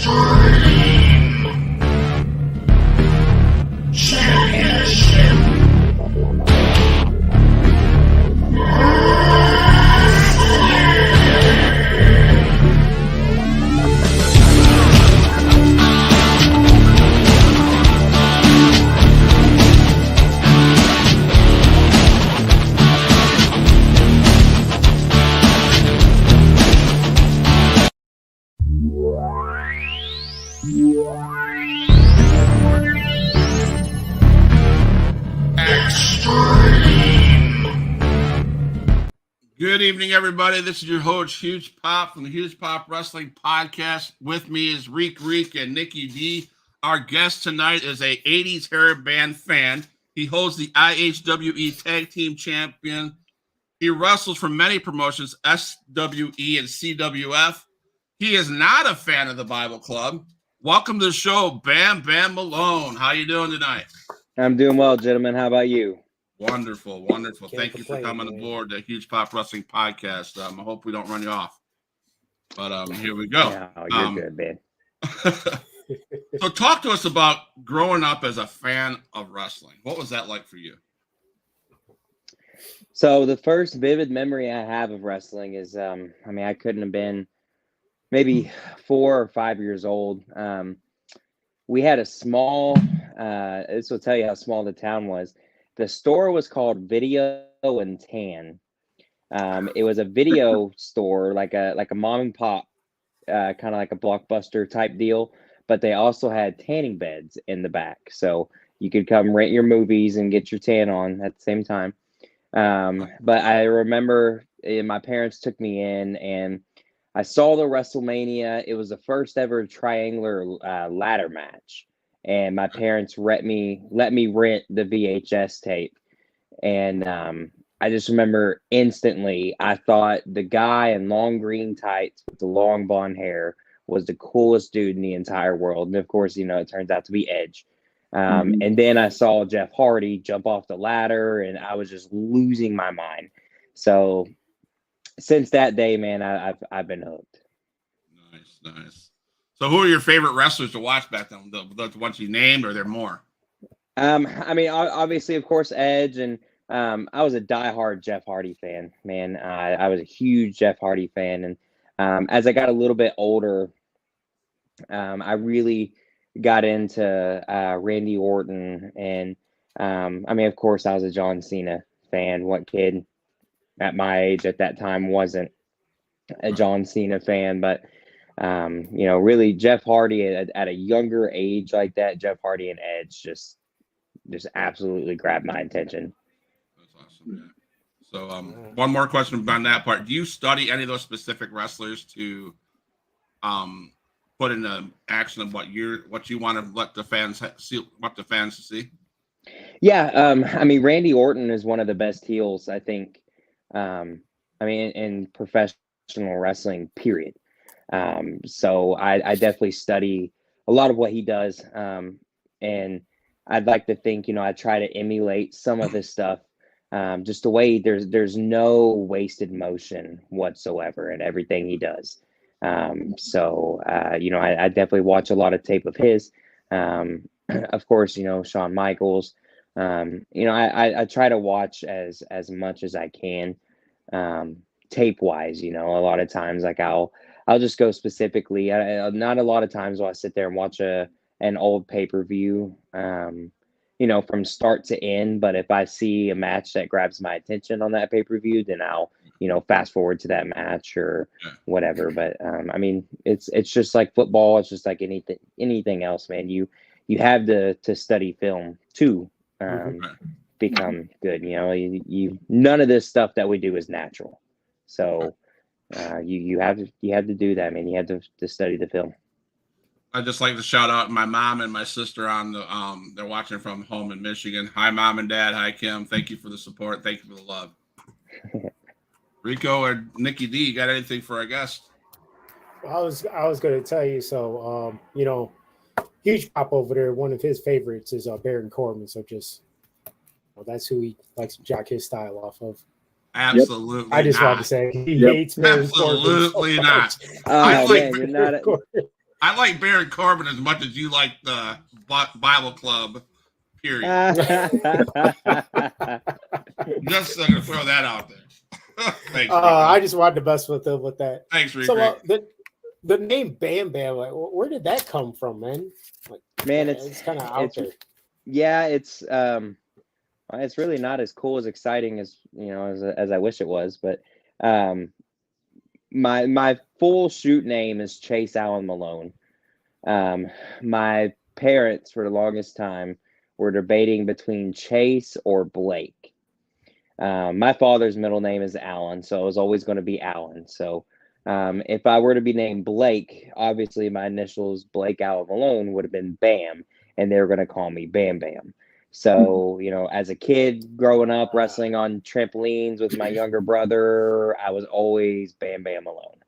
Good evening, everybody. This is your host, Huge Pop, from the Huge Pop Wrestling Podcast. With me is Reek and Nikki D. Our guest tonight is a 80s hair band fan. He holds the IHWE Tag Team Champion. He wrestles for many promotions, SWE and CWF. He is not a fan of the Bible Club. Welcome to the show, Bam Bam Malone. How you doing tonight? I'm doing well, gentlemen. How about you? Wonderful. Thank you for coming aboard the Huge Pop Wrestling Podcast. I hope we don't run you off. But here we go. No, you're good, man. So talk to us about growing up as a fan of wrestling. What was that like for you? So the first vivid memory I have of wrestling is, I couldn't have been maybe 4 or 5 years old. We had a small, this will tell you how small the town was. The store was called Video and Tan. It was a video store, like a mom and pop, kind of like a Blockbuster type deal. But they also had tanning beds in the back, so you could come rent your movies and get your tan on at the same time. But I remember my parents took me in, and I saw the WrestleMania. It was the first ever triangular ladder match. And my parents let me rent the VHS tape. And I just remember instantly, I thought the guy in long green tights with the long blonde hair was the coolest dude in the entire world. And of course, it turns out to be Edge. And then I saw Jeff Hardy jump off the ladder, and I was just losing my mind. So since that day, man, I've been hooked. Nice. So who are your favorite wrestlers to watch back then? The ones you named, or are there more? Obviously, of course, Edge, and I was a diehard Jeff Hardy fan, man. I was a huge Jeff Hardy fan, and as I got a little bit older, I really got into Randy Orton, and of course, I was a John Cena fan. What kid at my age at that time wasn't a John Cena fan? But really Jeff Hardy at a younger age like that, Jeff Hardy and Edge just absolutely grabbed my attention. That's awesome. Yeah. So one more question on that part. Do you study any of those specific wrestlers to put into action of what you want to let the fans see, what the fans see? Yeah. Randy Orton is one of the best heels, I think. In professional wrestling, period. So I definitely study a lot of what he does. And I'd like to think, I try to emulate some of his stuff. Just the way there's no wasted motion whatsoever in everything he does. I definitely watch a lot of tape of his. Of course, Shawn Michaels. I try to watch as much as I can, tape wise. A lot of times, like I'll just go specifically. Not a lot of times will I sit there and watch an old pay-per-view, from start to end. But if I see a match that grabs my attention on that pay-per-view, then I'll, fast forward to that match or whatever. But it's just like football. It's just like anything else, man. You have to study film to become good. You none of this stuff that we do is natural. So. You have to do that, man. You have to study the film. I'd just like to shout out my mom and my sister on the they're watching from home in Michigan. Hi, Mom and Dad. Hi, Kim. Thank you for the support. Thank you for the love. Rico or Nikki D, you got anything for our guest? I was going to tell you. So Huge Pop over there. One of his favorites is Baron Corbin. So that's who he likes to jock his style off of. Absolutely. I just wanted to say he hates Baron Corbin. Absolutely not. Oh, man, you're not. I like Baron Corbin as much as you like the Bible Club. Period. Just gonna throw that out there. Thanks, I just wanted to mess with them with that. Thanks, Rick. So the name Bam Bam, like, where did that come from, man? Like, Man, it's kind of out there. Yeah, it's really not as cool as exciting as as I wish it was, but my full shoot name is Chase Allen Malone. My parents for the longest time were debating between Chase or Blake. My father's middle name is Allen, so it was always going to be Allen. So if I were to be named Blake, obviously my initials Blake Allen Malone would have been Bam, and they were going to call me Bam Bam. So, as a kid growing up wrestling on trampolines with my younger brother, I was always Bam Bam Malone.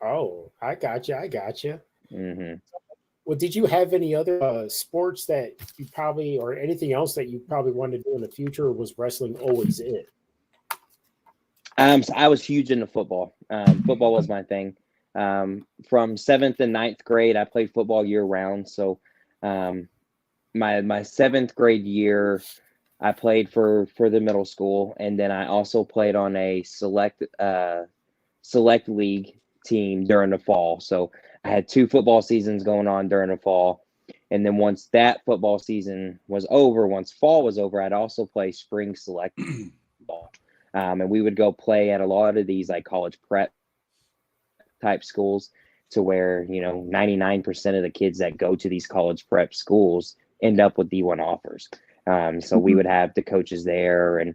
Oh, I got you. Mm-hmm. Well, did you have any other sports that you probably, or anything else that you probably wanted to do in the future, or was wrestling always it? So I was huge into football. Football was my thing. From 7th and 9th grade, I played football year round. So my 7th grade year, I played for the middle school, and then I also played on a select league team during the fall. So I had 2 football seasons going on during the fall. And then once that football season was over, once fall was over, I'd also play spring select ball. And we would go play at a lot of these like college prep type schools, to where, 99% of the kids that go to these college prep schools end up with D1 offers. So we would have the coaches there. And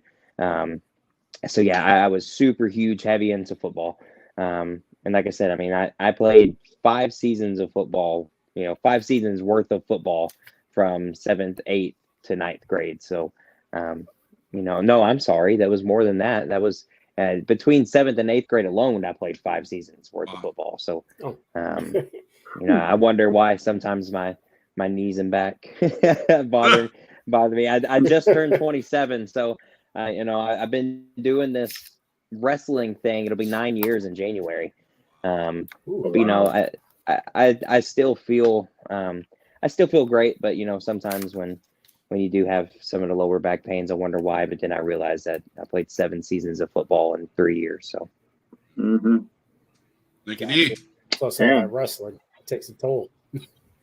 so, yeah, I was super huge, heavy into football. And like I said, I mean, I played 5 seasons of football, 5 seasons worth of football from 7th, 8th to 9th grade. So, no, I'm sorry. That was more than that. That was between 7th and 8th grade alone. I played 5 seasons worth of football. So, I wonder why sometimes my knees and back bother me. I just turned 27. So, I've been doing this wrestling thing. It'll be 9 years in January. I still feel great, but sometimes when you do have some of the lower back pains, I wonder why. But then I realized that I played 7 seasons of football in 3 years. So, Plus all that wrestling takes a toll.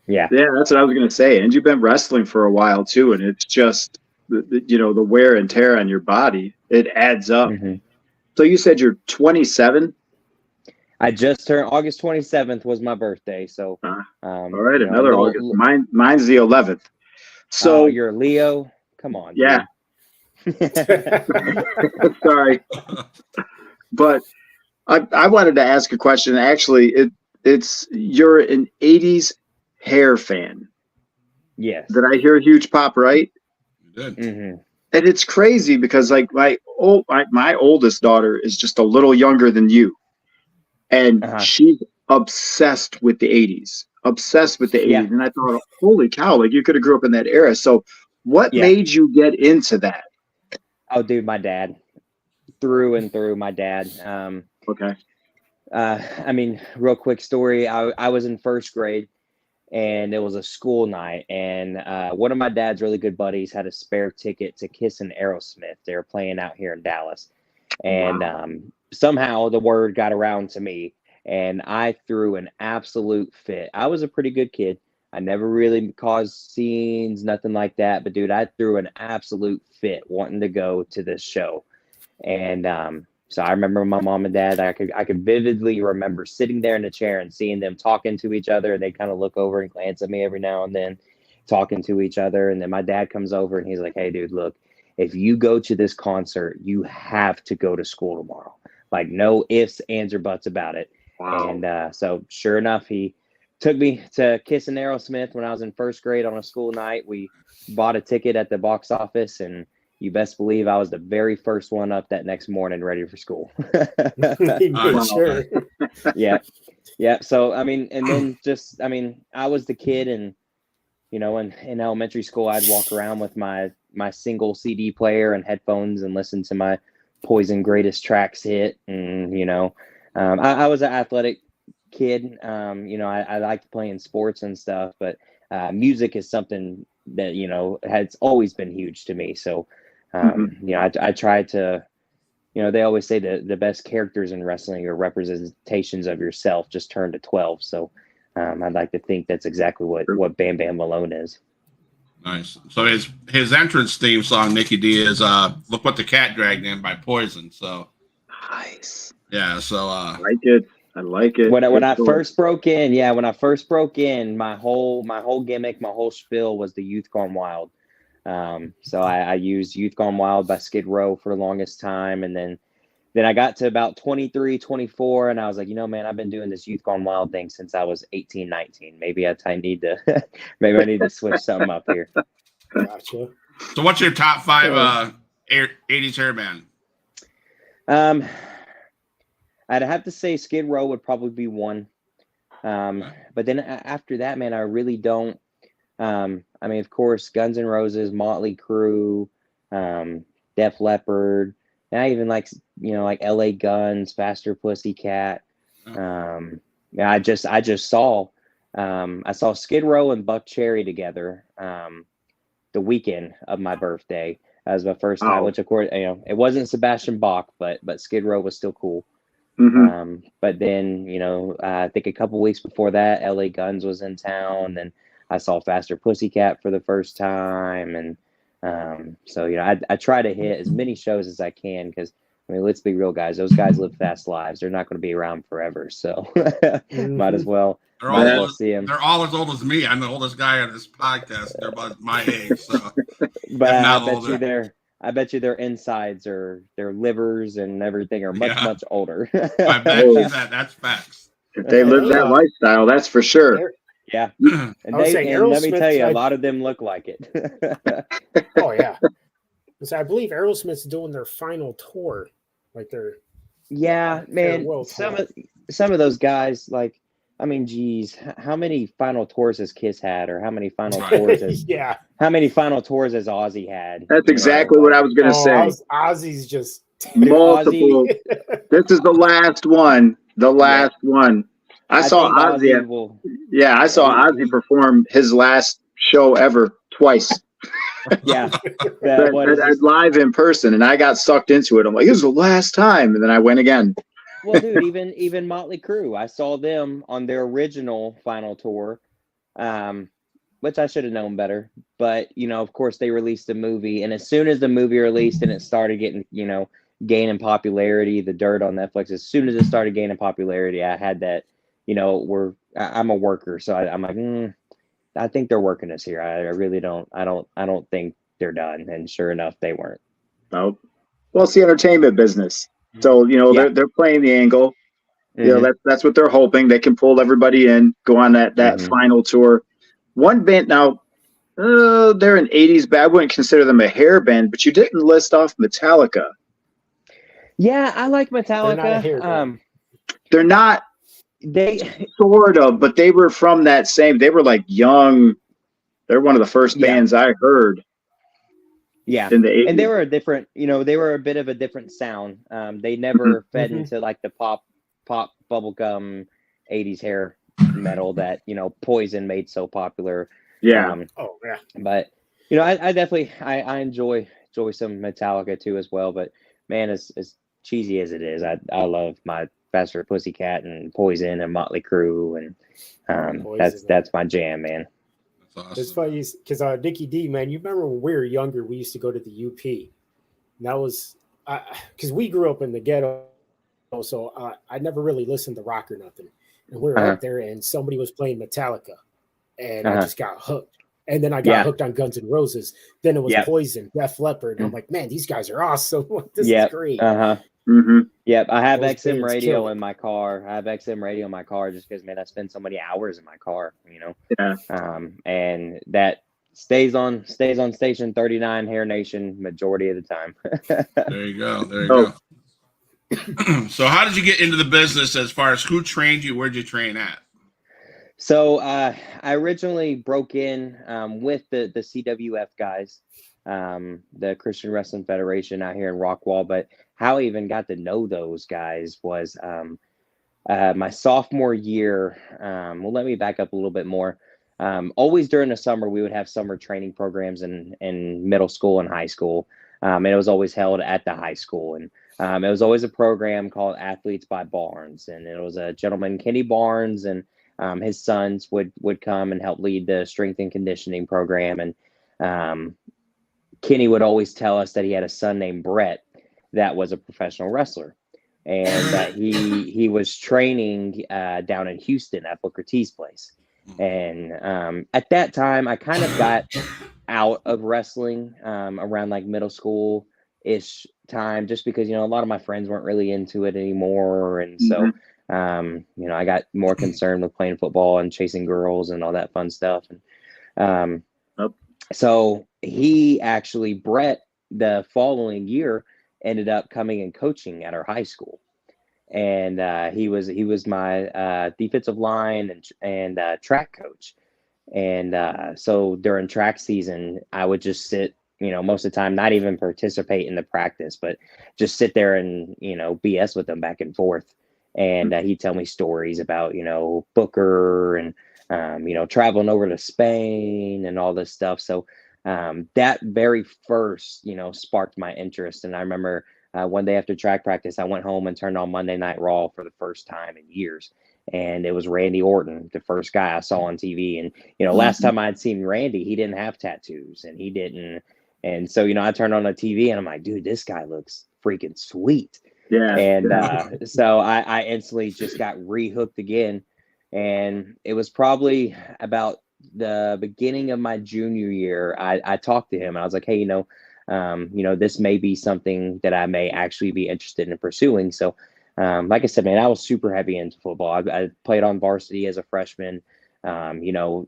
Yeah, that's what I was going to say. And you've been wrestling for a while too, and it's just the wear and tear on your body. It adds up. Mm-hmm. So you said you're 27. I just turned August 27th was my birthday. So, all right, another August. Mine's the 11th. So you're a Leo. Come on. Yeah. Sorry, but I wanted to ask a question. Actually, it's you're an 80s hair fan. Yes. Did I hear Huge Pop right? You did. Mm-hmm. And it's crazy because like my oldest daughter is just a little younger than you, and she's obsessed with the 80s. Yeah. And I thought, holy cow, like you could have grew up in that era. So what made you get into that? Oh, dude, my dad. Through and through, my dad. Okay. I mean, real quick story. I was in 1st grade, and it was a school night, and one of my dad's really good buddies had a spare ticket to Kiss and Aerosmith. They were playing out here in Dallas, and somehow the word got around to me, and I threw an absolute fit. I was a pretty good kid. I never really caused scenes, nothing like that. But dude, I threw an absolute fit wanting to go to this show. And so I remember my mom and dad, I could vividly remember sitting there in a chair and seeing them talking to each other. They kind of look over and glance at me every now and then, talking to each other. And then my dad comes over and he's like, "Hey dude, look, if you go to this concert, you have to go to school tomorrow. Like no ifs, ands, or buts about it." Wow. And so sure enough, he took me to Kiss and Aerosmith when I was in 1st grade on a school night. We bought a ticket at the box office, and you best believe I was the very first one up that next morning ready for school. Sure. Yeah. So, I mean, and then just, I mean, I was the kid, and, in elementary school, I'd walk around with my single CD player and headphones and listen to my Poison Greatest Tracks hit. And, I was an athletic kid. I liked playing sports and stuff, but music is something that, has always been huge to me. So, I try to, they always say that the best characters in wrestling are representations of yourself, just turned to 12. So I'd like to think that's exactly what Bam Bam Malone is. Nice. So his entrance theme song, Nikki D, is "Look What the Cat Dragged In" by Poison. So nice. Yeah. So I like it. When I first broke in, my whole gimmick, my whole spiel was the Youth Gone Wild. So I used Youth Gone Wild by Skid Row for the longest time, and then I got to about 23, 24, and I was like, man, I've been doing this Youth Gone Wild thing since I was 18, 19. Maybe I need to maybe I need to switch something up here. Gotcha. So what's your top 5 80s hair band? I'd have to say Skid Row would probably be one. But then after that, man, I really don't. Of course, Guns N' Roses, Motley Crue, Def Leppard, and I even like LA Guns, Faster Pussycat. I just saw I saw Skid Row and Buck Cherry together the weekend of my birthday. That was my first time, which of course, it wasn't Sebastian Bach, but Skid Row was still cool. But then, I think a couple weeks before that, LA Guns was in town, and I saw Faster Pussycat for the first time. And I try to hit as many shows as I can because, let's be real, guys. Those guys live fast lives. They're not going to be around forever. So might as well see them. They're all as old as me. I'm the oldest guy on this podcast. They're about my age. So. But I bet you their insides or their livers and everything are much older. I bet you that's facts. If they live that lifestyle, that's for sure. Yeah. And let me tell you, a lot of them look like it. Oh, yeah. So I believe Aerosmith's doing their final tour. Man. Some of those guys, geez, how many final tours has Kiss had, or how many final tours has how many final tours has Ozzy had? That's exactly what I was going to say. Ozzy's just multiple. This is the last one. The last one. I saw Ozzy. I saw Ozzy perform his last show ever twice. Live in person, and I got sucked into it. I'm like, this is the last time, and then I went again. Well, dude, even Motley Crue, I saw them on their original final tour, which I should have known better. But of course, they released a movie, and as soon as the movie released and it started getting gaining popularity, The Dirt on Netflix. As soon as it started gaining popularity, I had that. I'm a worker, so I'm like, I think they're working us here. I really don't. I don't think they're done. And sure enough, they weren't. Oh, well, it's the entertainment business. So, they're playing the angle. That's what they're hoping. They can pull everybody in, go on that final tour. One band now, they're an 80s band. I wouldn't consider them a hair band, but you didn't list off Metallica. Yeah, I like Metallica. They're not. They sort of, but they were from that same. They were young. They're one of the first bands I heard. Yeah, in the 80s. And they were a different. They were a bit of a different sound. They never fed into the pop bubblegum 80s hair metal that Poison made so popular. Yeah. But I definitely I enjoy some Metallica too as well. But man, as cheesy as it is, I love my Faster Pussycat and Poison and Motley Crue, and that's my jam, man. That's awesome. It's funny because Nikki D, man, you remember when we were younger, we used to go to the UP. And that was because we grew up in the ghetto, so I never really listened to rock or nothing. And we were up there, and somebody was playing Metallica, and I just got hooked. And then I got hooked on Guns N' Roses. Then it was Poison, Def Leppard, and I'm like, man, these guys are awesome. This is great. Yep, I have XM radio in my car. Just because, man, I spend so many hours in my car, and that stays on station 39 Hair Nation majority of the time. There you go. So how did you get into the business as far as who trained you? Where'd you train at? So I originally broke in with the CWF guys, the Christian Wrestling Federation out here in Rockwall. But how I even got to know those guys was my sophomore year, well, let me back up a little bit more. Always during the summer, we would have summer training programs in middle school and high school. And it was always held at the high school. And it was always a program called Athletes by Barnes. And it was a gentleman, Kenny Barnes, and his sons would come and help lead the strength and conditioning program. And Kenny would always tell us that he had a son named Brett that was a professional wrestler, and that he was training down in Houston at Booker T's place. And at that time, I kind of got out of wrestling around like middle school ish time, just because, a lot of my friends weren't really into it anymore. And so, I got more concerned with playing football and chasing girls and all that fun stuff. And so Brett, the following year, ended up coming and coaching at our high school. And he was my defensive line and track coach. And so during track season, I would just sit, most of the time, not even participate in the practice, but just sit there and, BS with them back and forth. And he'd tell me stories about, Booker and, traveling over to Spain and all this stuff. So that very first, sparked my interest. And I remember one day after track practice, I went home and turned on Monday Night Raw for the first time in years. And it was Randy Orton, the first guy I saw on TV. And, last time I'd seen Randy, he didn't have tattoos and he didn't. And so, I turned on the TV and I'm like, dude, this guy looks freaking sweet. Yeah. And so I instantly just got rehooked again. And it was probably about the beginning of my junior year. I talked to him and I was like, hey, this may be something that I may actually be interested in pursuing. So, like I said, man, I was super heavy into football. I played on varsity as a freshman. From the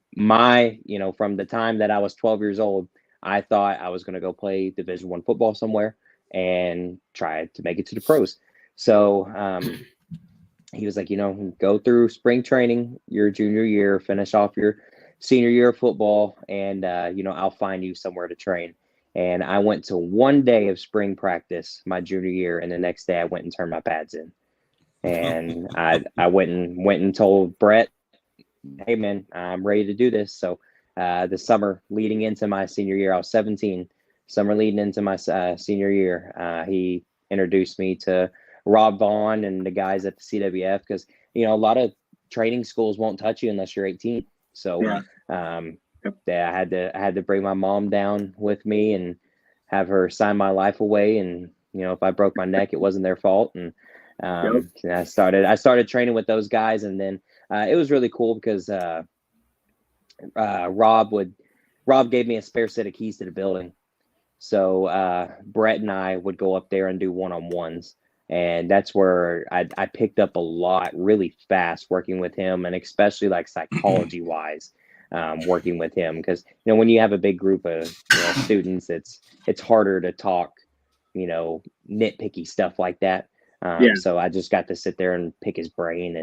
time that I was 12 years old, I thought I was going to go play Division I football somewhere and try to make it to the pros. So he was like, go through spring training your junior year, finish off your senior year of football, and I'll find you somewhere to train. And I went to one day of spring practice my junior year, and the next day I went and turned my pads in. And I went and told Brett, hey man, I'm ready to do this. So the summer leading into my senior year, I was 17. Summer leading into my senior year, he introduced me to Rob Vaughn and the guys at the CWF, because a lot of training schools won't touch you unless you're 18. So I had to bring my mom down with me and have her sign my life away. And if I broke my neck, it wasn't their fault. And I started training with those guys, and then it was really cool because Rob gave me a spare set of keys to the building. So Brett and I would go up there and do one-on-ones. And that's where I picked up a lot really fast working with him, and especially like psychology wise, working with him. Because, when you have a big group of students, it's harder to talk, nitpicky stuff like that. So I just got to sit there and pick his brain.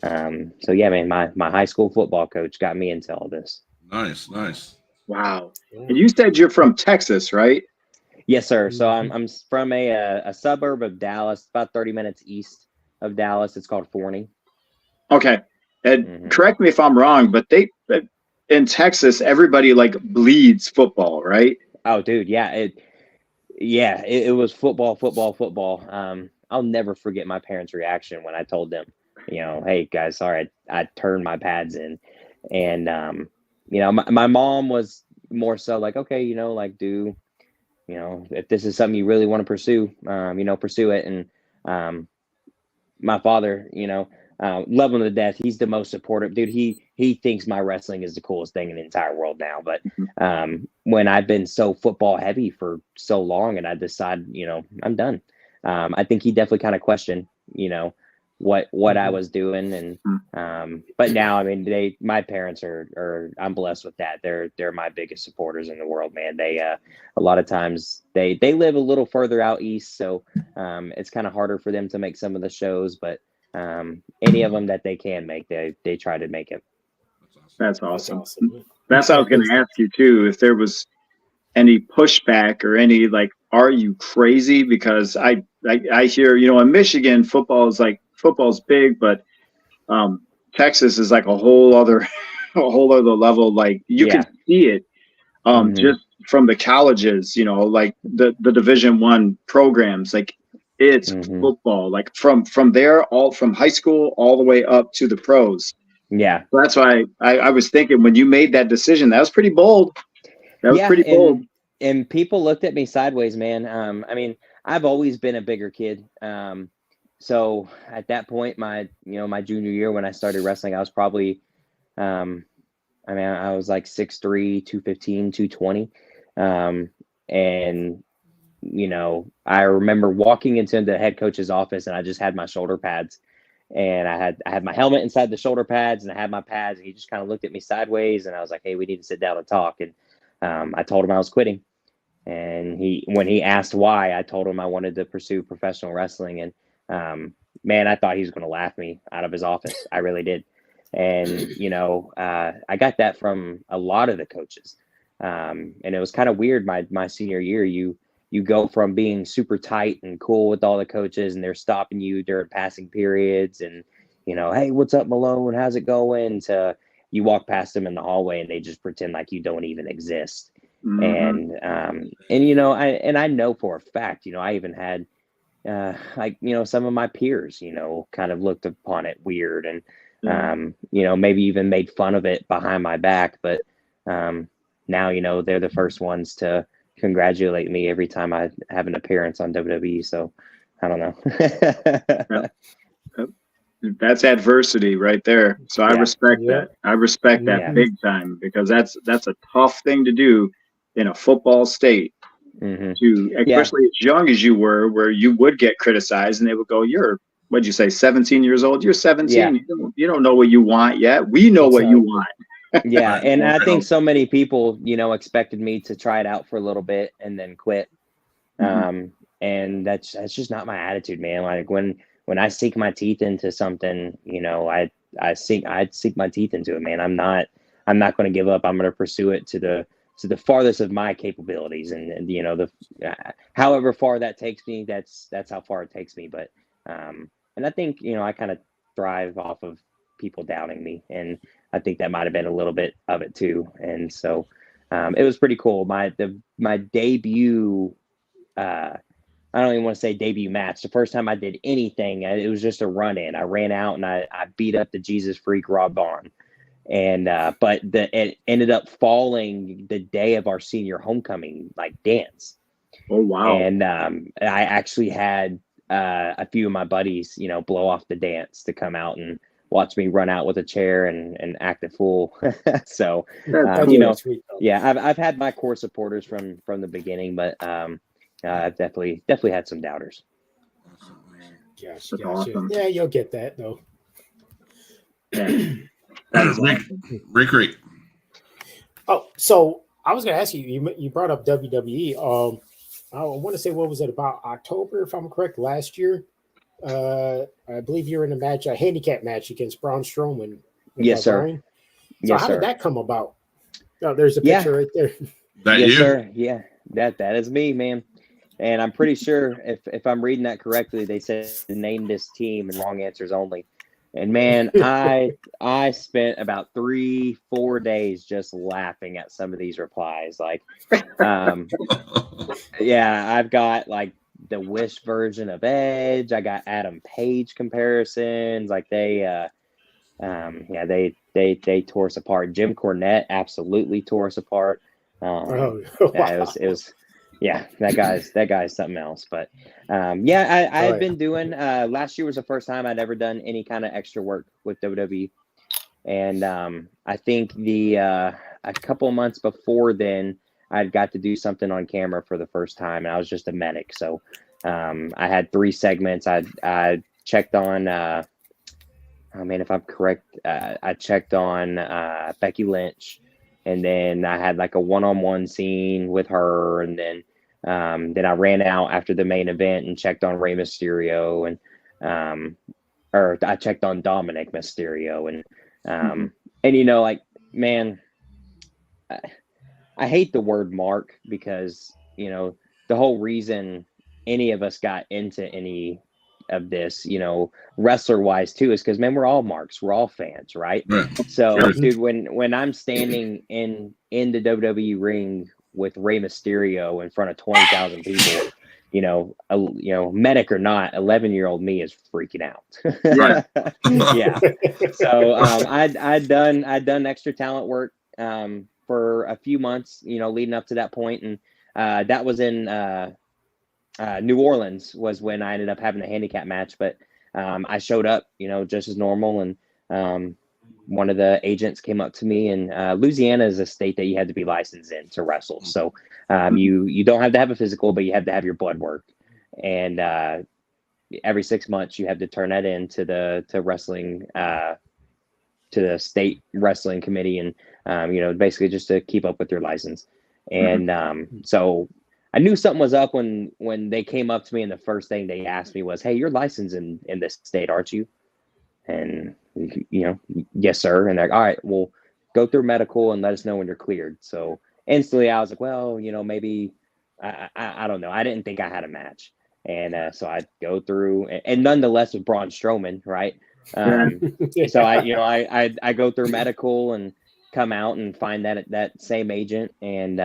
And so, yeah, man, my high school football coach got me into all this. Nice. Wow. And you said you're from Texas, right? Yes, sir. So I'm from a suburb of Dallas, about 30 minutes east of Dallas. It's called Forney. Okay. And correct me if I'm wrong, but in Texas, everybody like bleeds football, right? Oh, dude. Yeah. It was football. I'll never forget my parents' reaction when I told them, hey guys, sorry, I turned my pads in. And, my mom was more so like, okay, if this is something you really want to pursue, pursue it. And my father, love him to death. He's the most supportive dude. He thinks my wrestling is the coolest thing in the entire world now. But when I've been so football heavy for so long, and I decide, I'm done. I think he definitely kind of questioned, what I was doing. And but now, I mean, my parents are I'm blessed with that. They're my biggest supporters in the world, man. They a lot of times they live a little further out east, so it's kind of harder for them to make some of the shows, but any of them that they can make, they try to make it. That's awesome. That's what I was going to ask you too, if there was any pushback or any like, are you crazy? Because I hear, in Michigan, football's big, but Texas is like a whole other level. Like you can see it just from the colleges, like the Division I programs, like it's football, like from there, all from high school all the way up to the pros. Yeah. So that's why I was thinking when you made that decision, that was pretty bold. That was pretty bold. And people looked at me sideways, man. I mean, I've always been a bigger kid. So at that point, my junior year when I started wrestling, I was probably, I was like 6'3", 215, 220. And, I remember walking into the head coach's office and I just had my shoulder pads and I had my helmet inside the shoulder pads and I had my pads and he just kind of looked at me sideways and I was like, hey, we need to sit down and talk. And I told him I was quitting. And when he asked why, I told him I wanted to pursue professional wrestling. And man, I thought he was going to laugh me out of his office. I really did. And, I got that from a lot of the coaches. And it was kind of weird. My senior year, you go from being super tight and cool with all the coaches and they're stopping you during passing periods and, hey, what's up, Malone? How's it going? To you walk past them in the hallway and they just pretend like you don't even exist. And I know for a fact, I even had some of my peers, kind of looked upon it weird and maybe even made fun of it behind my back. But now, they're the first ones to congratulate me every time I have an appearance on WWE. So I don't know. That's adversity right there. So I respect that. I respect that big time because that's a tough thing to do in a football state. To especially as young as you were, where you would get criticized and they would go, "You're what'd you say, 17 years old? You're 17. You don't know what you want yet. We know what you want." Yeah, and I think so many people, expected me to try it out for a little bit and then quit. And that's just not my attitude, man. Like when I sink my teeth into something, I'd sink my teeth into it, man. I'm not going to give up. I'm going to pursue it to the farthest of my capabilities, and however far that takes me, that's how far it takes me. But and I think I kind of thrive off of people doubting me, and I think that might have been a little bit of it too. And so it was pretty cool. My debut. I don't even want to say debut match. The first time I did anything, it was just a run in. I ran out and I beat up the Jesus Freak Rob Vaughn. And but it ended up falling the day of our senior homecoming dance. Oh wow! And I actually had a few of my buddies, blow off the dance to come out and watch me run out with a chair and act a fool. So I've had my core supporters from the beginning, but I've definitely had some doubters. Gotcha. Awesome. Yeah, you'll get that though. Rick. Oh, so I was going to ask you. You brought up WWE. I want to say, what was it, about October, if I'm correct, last year? I believe you were in a match, a handicap match against Braun Strowman. Yes, sir. Brian. So how did that come about? Oh, there's a picture right there. Yes, sir. Yeah, that is me, man. And I'm pretty sure if I'm reading that correctly, they said to name this team and wrong answers only. And man, I spent about 3-4 days just laughing at some of these replies. Like, I've got the Wish version of Edge. I got Adam Page comparisons. Like they tore us apart. Jim Cornette absolutely tore us apart. Wow. It was. Yeah, that guy's something else. But I had been doing last year was the first time I'd ever done any kind of extra work with WWE. And I think a couple of months before then I'd got to do something on camera for the first time, and I was just a medic. So I had 3 segments. I checked on if I'm correct, I checked on Becky Lynch. And then I had a one-on-one scene with her, and then I ran out after the main event and checked on Rey Mysterio, and or I checked on Dominic Mysterio, and man, I hate the word mark because the whole reason any of us got into any of this, you know, wrestler wise too, is because, man, we're all marks, we're all fans, right? Right. So, Sure. dude, when I'm standing in the WWE ring with Rey Mysterio in front of 20,000 people, you know, medic or not, 11-year-old me is freaking out. Right. Yeah. So I'd done extra talent work for a few months, you know, leading up to that point, and that was in New Orleans was when I ended up having a handicap match. But I showed up, you know, just as normal, and one of the agents came up to me, and Louisiana is a state that you had to be licensed in to wrestle. So you don't have to have a physical, but you have to have your blood work, and every 6 months you have to turn that in to the wrestling to the state wrestling committee, and you know, basically just to keep up with your license. And so I knew something was up when they came up to me, and the first thing they asked me was, "Hey, you're licensed in this state, aren't you?" And, you know, "Yes, sir." And they're like, "All right, well, go through medical and let us know when you're cleared." So instantly I was like, well, you know, maybe I don't know. I didn't think I had a match. And so I go through, and nonetheless with Braun Strowman, right? So I go through medical and come out and find that same agent, and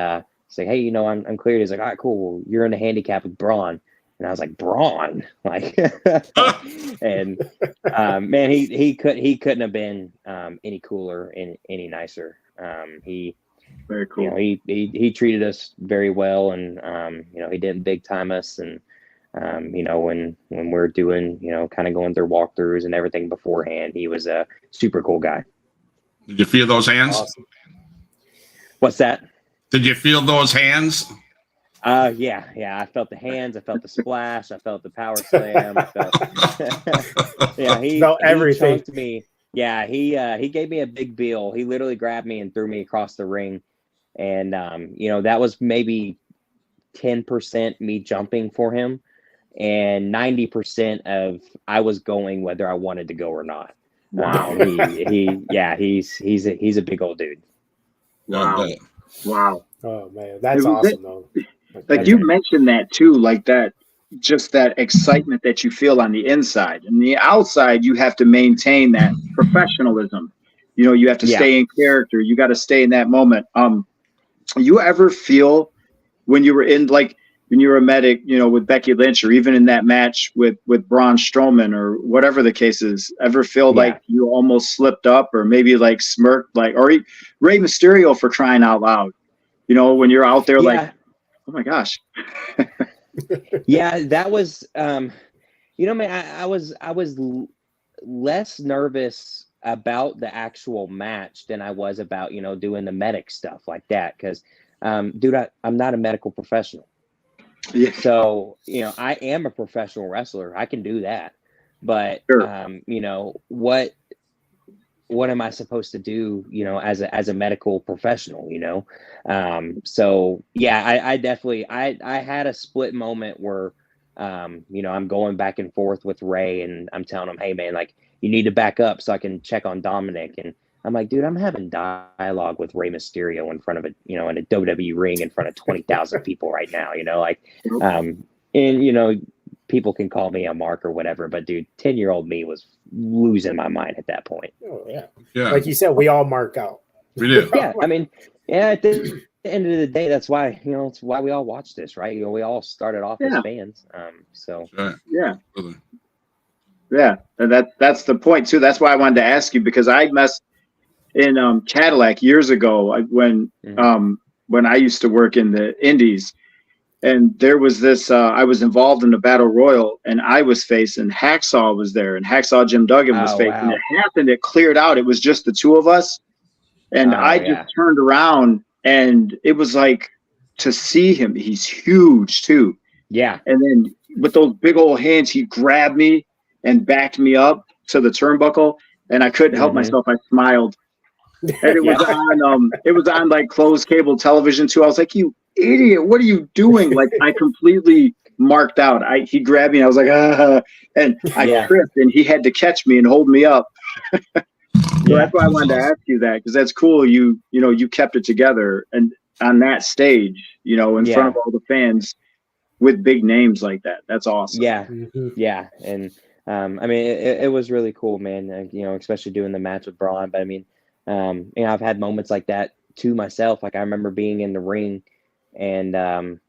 say, "Hey, you know, I'm cleared." He's like, "All right, cool. Well, you're in the handicap with Braun." And I was like, "Braun?" Like, and man, he couldn't have been any cooler and any nicer. He Very cool. You know, he treated us very well, and you know, he didn't big time us, and you know, when we're doing, you know, kind of going through walkthroughs and everything beforehand, he was a super cool guy. Did you feel those hands? Awesome. What's that? Did you feel those hands? Yeah. I felt the hands. I felt the splash. I felt the power slam. I felt, yeah, he felt everything. He chunked me. Yeah, he gave me a big bill. He literally grabbed me and threw me across the ring, and you know, that was maybe 10% me jumping for him, and 90% of I was going whether I wanted to go or not. Wow. He's a big old dude. Wow. Wow. Oh man, that's awesome though. Like you mentioned that too, like that, just that excitement that you feel on the inside. And the outside, you have to maintain that professionalism. You know, you have to stay in character. You got to stay in that moment. You ever feel when you were a medic, you know, with Becky Lynch, or even in that match with Braun Strowman, or whatever the case is, ever feel like you almost slipped up, or maybe like smirked, like, or Rey Mysterio, for crying out loud, you know, when you're out there like, oh my gosh. Yeah, that was, you know, man, I was less nervous about the actual match than I was about, you know, doing the medic stuff like that. Cause, dude, I'm not a medical professional. Yeah. So, you know, I am a professional wrestler. I can do that. But, you know, what am I supposed to do, you know, as a medical professional, you know? So yeah, I definitely, I had a split moment where, you know, I'm going back and forth with Ray, and I'm telling him, "Hey man, like, you need to back up so I can check on Dominic." And I'm like, "Dude, I'm having dialogue with Rey Mysterio in front of in a WWE ring in front of 20,000 people right now, you know, like, and, you know, people can call me a mark or whatever, but dude, 10-year-old me was losing my mind at that point." Oh yeah. Like you said, we all mark out. We do. Yeah. I mean, yeah, at the end of the day, that's why, you know, it's why we all watch this, right? You know, we all started off as fans. So yeah. Yeah. And that's the point too. That's why I wanted to ask you, because I messed in Cadillac years ago, when I used to work in the Indies. And there was this, I was involved in the Battle Royal, and I was facing Hacksaw was there, and Hacksaw Jim Duggan was facing. Wow. It happened, it cleared out. It was just the two of us. And I just turned around, and it was like, to see him, he's huge too. Yeah. And then with those big old hands, he grabbed me and backed me up to the turnbuckle, and I couldn't help myself. I smiled. And it was on like closed cable television too. I was like, "You idiot, what are you doing?" Like, I completely marked out. He grabbed me, and I was like, and I tripped, and he had to catch me and hold me up. So that's why I wanted to ask you that, because that's cool. You know, you kept it together, and on that stage, you know, in front of all the fans, with big names like that. That's awesome. Yeah, Mhm. yeah, and I mean, it was really cool, man. You know, especially doing the match with Braun. But I mean, you know, I've had moments like that to myself. Like I remember being in the ring, and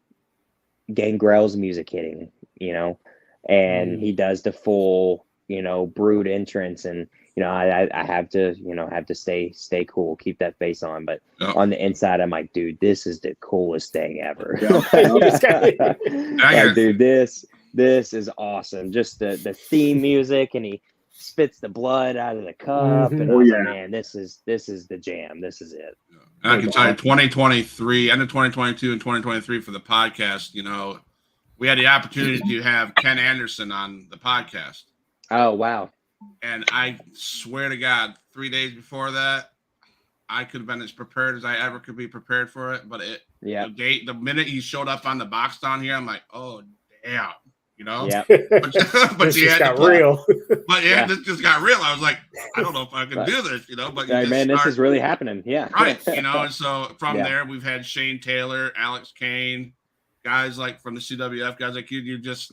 Gangrel's music hitting, you know, and he does the full, you know, Brood entrance, and you know, I have to, you know, have to stay cool, keep that face on. But Yep. on the inside, I'm like, dude, this is the coolest thing ever. You just gotta- Like, dude, this is awesome. Just the theme music, and he spits the blood out of the cup, and I Oh, was yeah. like, man, this is the jam. This is it. And I can tell you, 2023, end of 2022 and 2023 for the podcast, you know, we had the opportunity to have Ken Anderson on the podcast. Oh wow. And I swear to God, 3 days before that, I could have been as prepared as I ever could be prepared for it. But the minute he showed up on the box down here, I'm like, oh damn, you know. Yeah. But this you just had got to, real. but yeah, this just got real. I was like, I don't know if I can do this, you know. But you Hey, just man, start, this is really happening. Yeah. right, you know. And so from Yeah. there, we've had Shane Taylor, Alex Kane, guys like from the CWF, guys like you. You just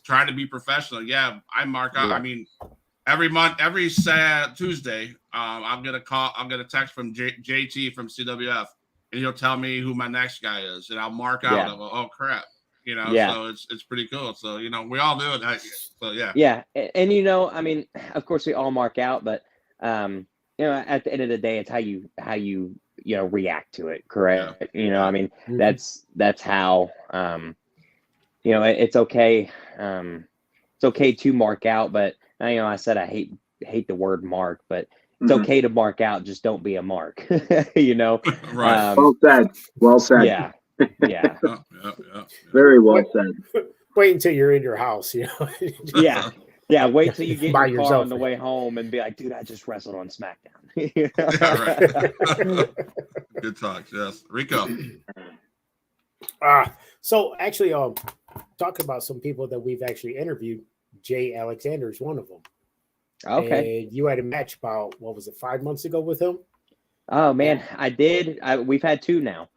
try to be professional. Yeah, I mark out. Yeah. I mean, every Tuesday, I'll get a text from JT from CWF, and he'll tell me who my next guy is, and I'll mark out. Yeah. I'll go, oh crap, you know. Yeah. So it's pretty cool. So you know, we all do it. So yeah. Yeah, and you know, I mean, of course we all mark out, but you know, at the end of the day, it's how you you know react to it. Correct? Yeah. You know, I mean, that's how you know it's okay. It's okay to mark out, but you know, I said I hate the word mark, but it's okay to mark out. Just don't be a mark. You know. Right. Well said. Well said. Yeah. Yeah. Yeah. Very well said. Wait until you're in your house, you know. Yeah. Yeah, wait till you get in By your car yourself. on the way home and be like, dude, I just wrestled on SmackDown. You know? Yeah, right. Good talks, yes. Rico. So actually, talking about some people that we've actually interviewed, Jay Alexander is one of them. Okay. And you had a match about, what was it, 5 months ago with him? Oh man, I did. We've had two now.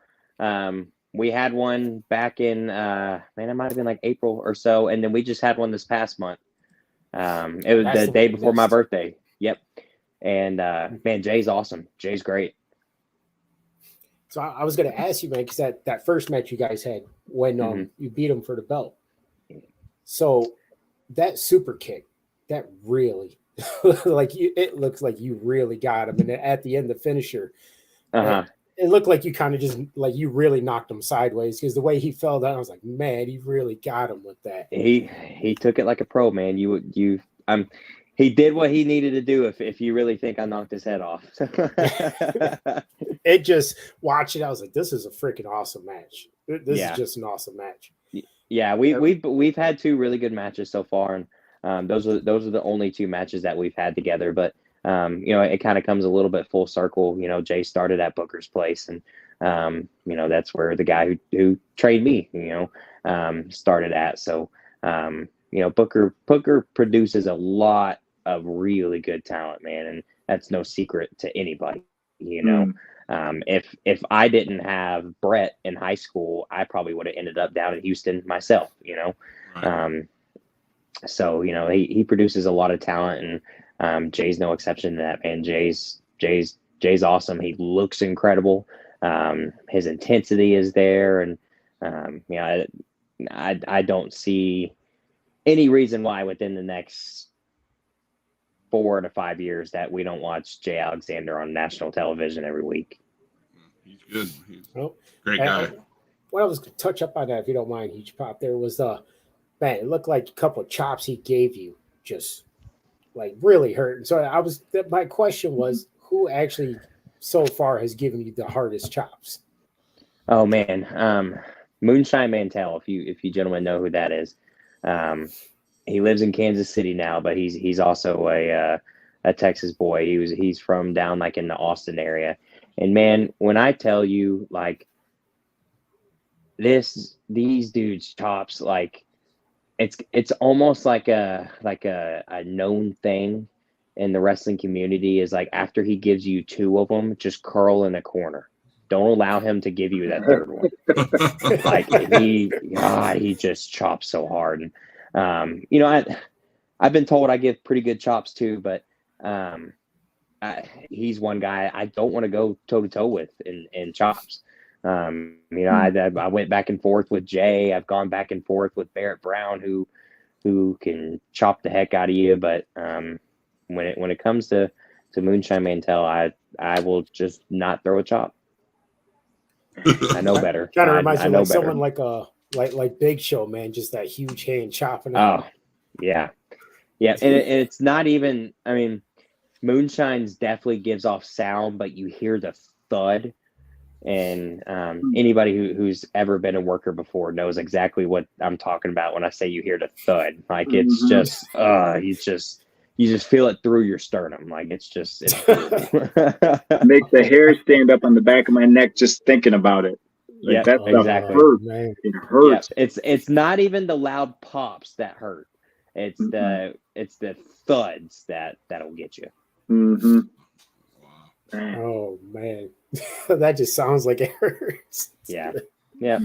We had one back in man, it might have been like April or so, and then we just had one this past month. It was the day before my birthday. Yep. And man, Jay's awesome. Jay's great. So I was going to ask you, man, because that first match you guys had when you beat him for the belt. So that super kick, that really, it looks like you really got him. And then at the end, the finisher, it looked like you kind of just like you really knocked him sideways because the way he fell down, I was like, man, you really got him with that. He took it like a pro, man. He did what he needed to do. If you really think I knocked his head off, it just watch it. I was like, this is a freaking awesome match. This is just an awesome match. Yeah, we've had two really good matches so far, and those are the only two matches that we've had together. But you know, it kind of comes a little bit full circle. You know, Jay started at Booker's place, and you know, that's where the guy who trained me, you know, started at. So you know, Booker produces a lot of really good talent, man, and that's no secret to anybody. You know, if I didn't have Brett in high school, I probably would have ended up down in Houston myself. You know, right. So you know, he produces a lot of talent, and Jay's no exception to that, man. Jay's awesome. He looks incredible. His intensity is there, and you know, I don't see any reason why within the next 4 to 5 years that we don't watch Jay Alexander on national television every week. He's good. He's a great guy. What I was going to touch up on that, if you don't mind, Huge Pop, there was man, it looked like a couple of chops he gave you just like really hurt. And so my question was, who actually so far has given you the hardest chops? Oh man, Moonshine Mantell. If you gentlemen know who that is, he lives in Kansas City now, but he's also a Texas boy. He's from down like in the Austin area, and man, when I tell you like these dudes chops, like it's almost like a known thing in the wrestling community is like after he gives you two of them, just curl in a corner. don't allow him to give you that third one. Like he just chops so hard. And, I've been told I give pretty good chops too, but he's one guy I don't want to go toe to toe with in chops. I went back and forth with Jay. I've gone back and forth with Barrett Brown, who can chop the heck out of you. But when it comes to Moonshine Mantel, I will just not throw a chop. I know better. Kind of reminds I me know like better. someone like Big Show, man. Just that huge hand chopping. Oh, yeah. And it's not even. I mean, Moonshine's definitely gives off sound, but you hear the thud. And anybody who's ever been a worker before knows exactly what I'm talking about when I say you hear the thud. Like it's just, you just feel it through your sternum. Like it's make the hair stand up on the back of my neck just thinking about it. Like that stuff exactly. hurts. Man. It hurts. Yep. It's not even the loud pops that hurt. It's the thuds that'll get you. Mm-hmm. Oh man, that just sounds like it hurts. Yeah. So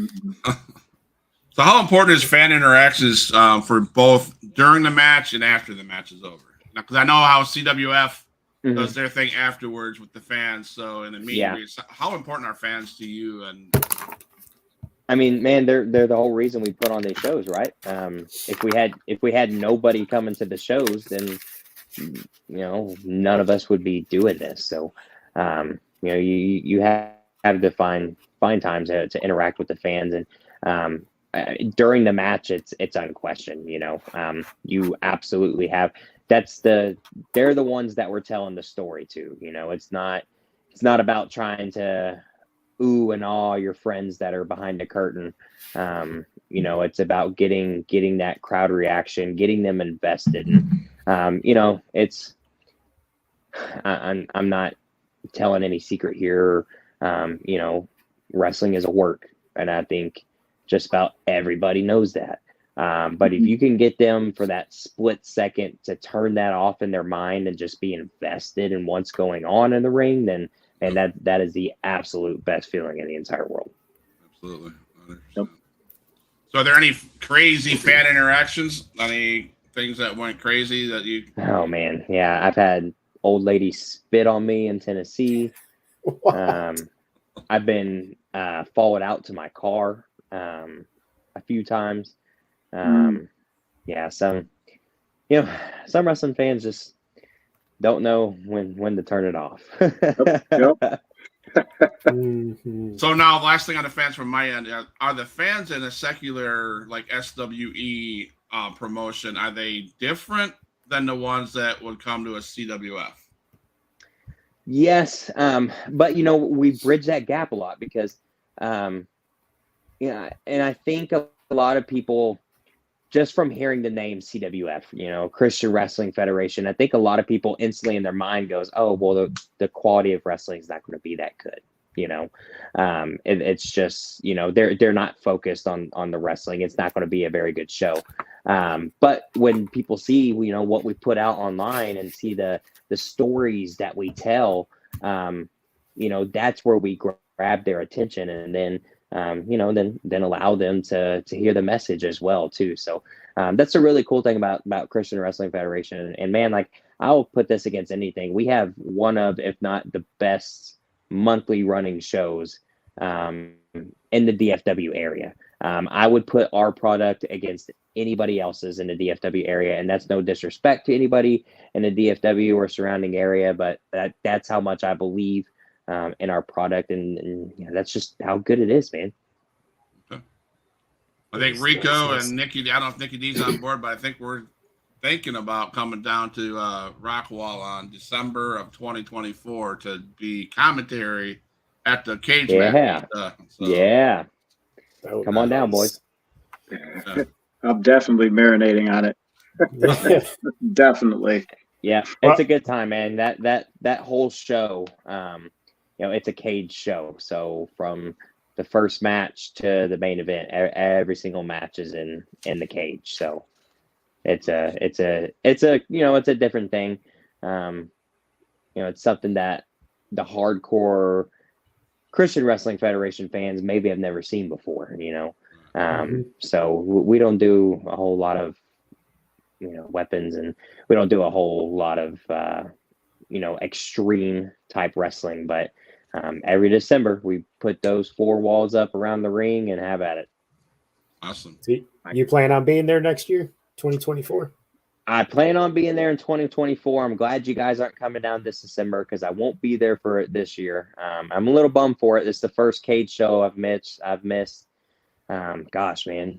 how important is fan interactions for both during the match and after the match is over? Because I know how CWF does their thing afterwards with the fans. So in the media, how important are fans to you? And I mean, man, they're the whole reason we put on these shows, right? If we had nobody coming to the shows, then none of us would be doing this. So you have to find find times to interact with the fans. And during the match, it's unquestioned. You absolutely have. They're the ones that we're telling the story to. It's not about trying to ooh and awe your friends that are behind the curtain. It's about getting that crowd reaction, getting them invested. It's I'm not telling any secret here. Wrestling is a work, and I think just about everybody knows that. But if you can get them for that split second to turn that off in their mind and just be invested in what's going on in the ring, then that is the absolute best feeling in the entire world. Absolutely. Yep. So are there any crazy fan interactions? Any things that went crazy that you... Oh man. Yeah. I've had old ladies spit on me in Tennessee. I've been followed out to my car a few times. Some wrestling fans just don't know when to turn it off. Yep. So now, last thing on the fans from my end, are the fans in a secular like SWE promotion, are they different than the ones that would come to a CWF? Yes, but we bridge that gap a lot because, and I think a lot of people, just from hearing the name CWF, Christian Wrestling Federation, I think a lot of people instantly in their mind goes, oh, well, the quality of wrestling is not going to be that good. It's just, they're not focused on the wrestling. It's not going to be a very good show. But when people see, what we put out online and see the stories that we tell, that's where we grab their attention, and then allow them to hear the message as well too. So that's a really cool thing about Christian Wrestling Federation. And man, like, I'll put this against anything. We have one of, if not the best monthly running shows in the DFW area. I would put our product against anybody else's in the DFW area, and that's no disrespect to anybody in the DFW or surrounding area, but that's how much I believe in our product, and that's just how good it is, man. Okay. I think Rico and Nikki, I don't know if Nikki D's on board, but I think we're thinking about coming down to Rockwall on December of 2024 to be commentary at the cage match. Yeah. Come on down, boys. I'm definitely marinating on it. Definitely. Yeah, it's a good time, man. That whole show, it's a cage show. So from the first match to the main event, every single match is in the cage. So it's a different thing. It's something that the hardcore Christian Wrestling Federation fans maybe have never seen before, So we don't do a whole lot of, weapons, and we don't do a whole lot of, extreme type wrestling. But every December, we put those 4 walls up around the ring and have at it. Awesome. So you plan on being there next year, 2024? I plan on being there in 2024. I'm glad you guys aren't coming down this December because I won't be there for it this year. I'm a little bummed for it. It's the first cage show I've missed. Gosh, man,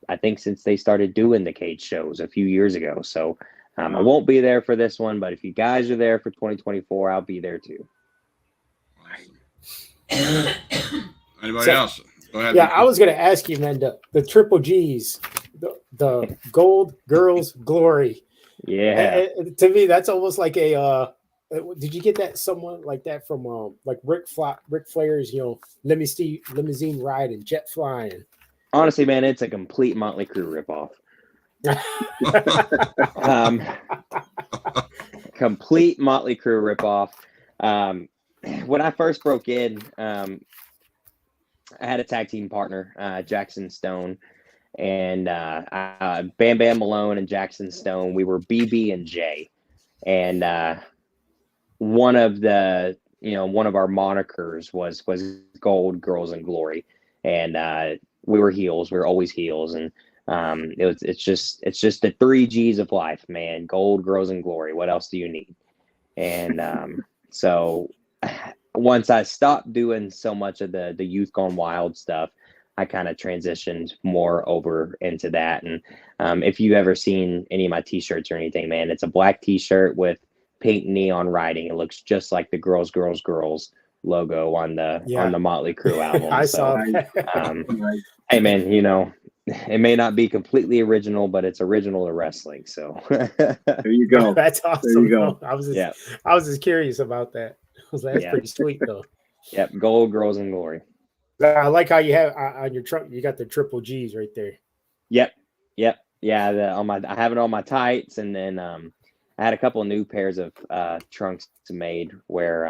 I think since they started doing the cage shows a few years ago. So I won't be there for this one, but if you guys are there for 2024, I'll be there too. Anybody else? Go ahead. Yeah, I was going to ask you, man, the Triple G's, the Gold Girls Glory. Yeah. To me, that's almost like a. Did you get that someone like that from like Ric Flair's, limousine ride and jet flying? Honestly, man, it's a complete Motley Crue ripoff. Complete Motley Crue ripoff. When I first broke in, I had a tag team partner, Jackson Stone, and Bam Bam Malone and Jackson Stone. We were BB and J, and one of our monikers was Gold Girls and Glory, and we were heels. We were always heels, and it's just the 3 G's of life, man. Gold, Girls, and Glory. What else do you need? And so once I stopped doing so much of the Youth Gone Wild stuff, I kind of transitioned more over into that. And if you've ever seen any of my T-shirts or anything, man, it's a black T-shirt with pink neon writing. It looks just like the Girls logo on the Motley Crue album. I saw that. Hey, man, it may not be completely original, but it's original to wrestling. So there you go. That's awesome. There you go. I was just curious about that. I was like, that's pretty sweet, though. Yep, Gold, Girls, and Glory. I like how you have on your trunk. You got the Triple G's right there. Yep. Yeah, I have it on my tights, and then I had a couple of new pairs of trunks made where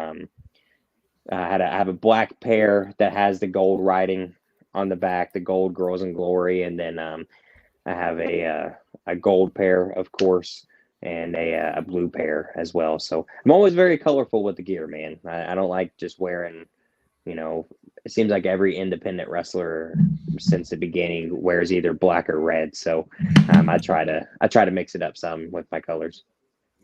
I have a black pair that has the gold writing on the back, the Gold, Girls, and Glory, and then I have a gold pair, of course, and a blue pair as well. So I'm always very colorful with the gear, man. I don't like just wearing, it seems like every independent wrestler since the beginning wears either black or red. So I try to mix it up some with my colors.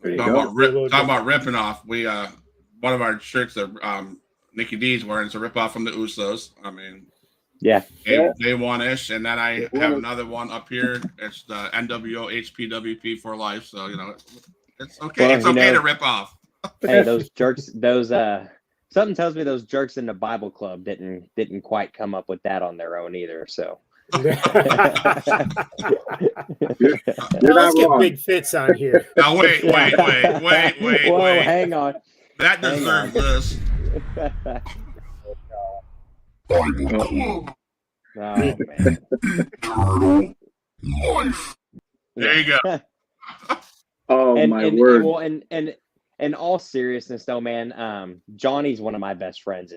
There you Talking about ripping off. We one of our shirts that Nikki D's wearing is a rip off from the Usos. I mean, yeah, day one-ish, and then I have another one up here. It's the NWO HPWP for life. So it's okay. Well, it's okay to rip off. Hey, those jerks. Something tells me those jerks in the Bible Club didn't quite come up with that on their own either. So you're let's get big fits on here. Now wait. Whoa, hang on. That deserves this. Oh, man. There you go. Oh, my word. And in all seriousness, though, man, Johnny's one of my best friends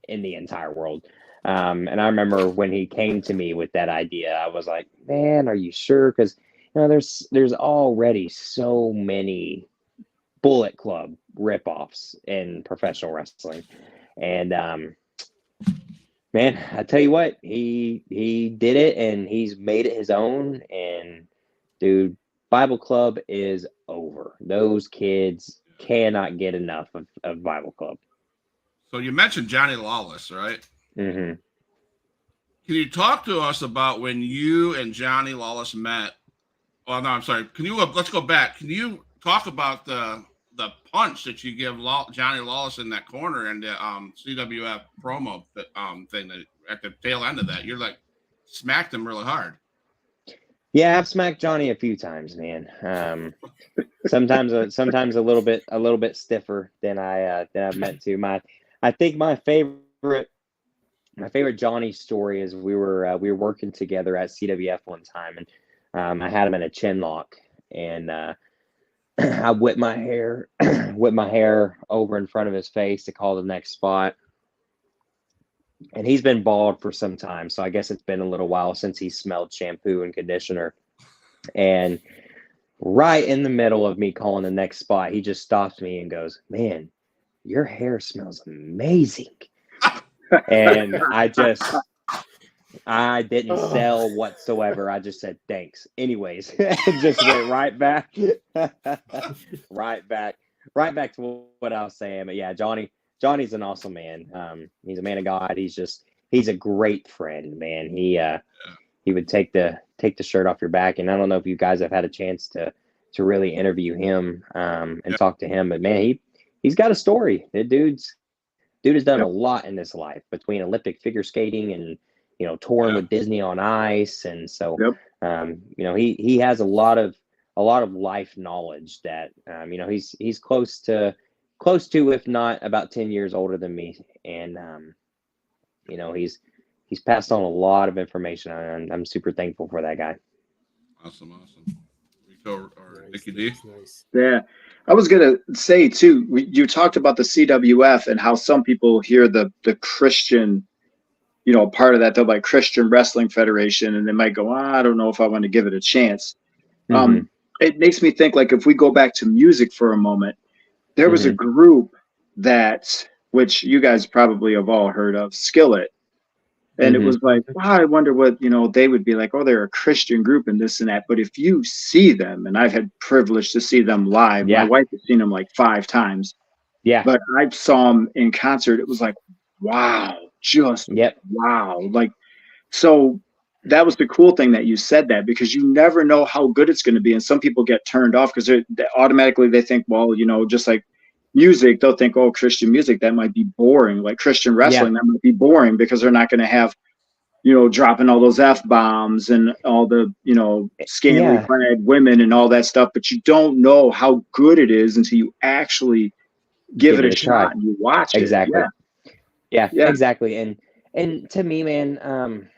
in the entire world. And I remember when he came to me with that idea, I was like, man, are you sure? Because there's already so many Bullet Club ripoffs in professional wrestling, and man, I tell you what, he did it, and he's made it his own. And dude, Bible Club is over. Those kids cannot get enough of Bible Club. So you mentioned Johnny Lawless, right? Mm-hmm. Can you talk to us about when you and Johnny Lawless met? Well, no, I'm sorry. Let's go back. Can you talk about the punch that you give Johnny Lawless in that corner and the CWF promo thing that at the tail end of that, you're like smacked him really hard. Yeah, I've smacked Johnny a few times, man. Sometimes a little bit stiffer than I've meant to. I think my favorite Johnny story is we were working together at CWF one time, and I had him in a chin lock, and I whipped my hair over in front of his face to call the next spot, and he's been bald for some time. So I guess it's been a little while since he smelled shampoo and conditioner. And right in the middle of me calling the next spot, he just stops me and goes, "Man, your hair smells amazing." And I didn't sell whatsoever. I just said thanks. Anyways, and just went right back, right back to what I was saying. But yeah, Johnny's an awesome man. He's a man of God. He's a great friend, man. He would take the shirt off your back. And I don't know if you guys have had a chance to really interview him and talk to him, but man, he's got a story. The dude has done a lot in his life, between Olympic figure skating and, you know, touring with Disney on Ice. And so, you know, he has a lot of life knowledge that, you know, he's close to, if not about 10 years older than me. And, you know, he's passed on a lot of information, and I'm super thankful for that guy. Awesome. Rico or Nicky D? Nice. Yeah. I was going to say, too, you talked about the CWF and how some people hear the Christian, you know, part of that, they'll like Christian Wrestling Federation, and they might go, I don't know if I want to give it a chance. It makes me think, like, if we go back to music for a moment, there was a group which you guys probably have all heard of, Skillet. And it was like, wow, I wonder what, you know, they would be like, oh, they're a Christian group and this and that. But if you see them, and I've had privilege to see them live, my wife has seen them like 5 times. Yeah. But I saw them in concert. It was like, wow, just wow. Like, so that was the cool thing that you said that, because you never know how good it's going to be. And some people get turned off because they automatically think, well, you know, just like music, they'll think, oh, Christian music, that might be boring. Like Christian wrestling, that might be boring because they're not going to have, you know, dropping all those F-bombs and all the, you know, scantily clad women and all that stuff. But you don't know how good it is until you actually give it a shot and you watch it. Yeah, exactly. And to me, man,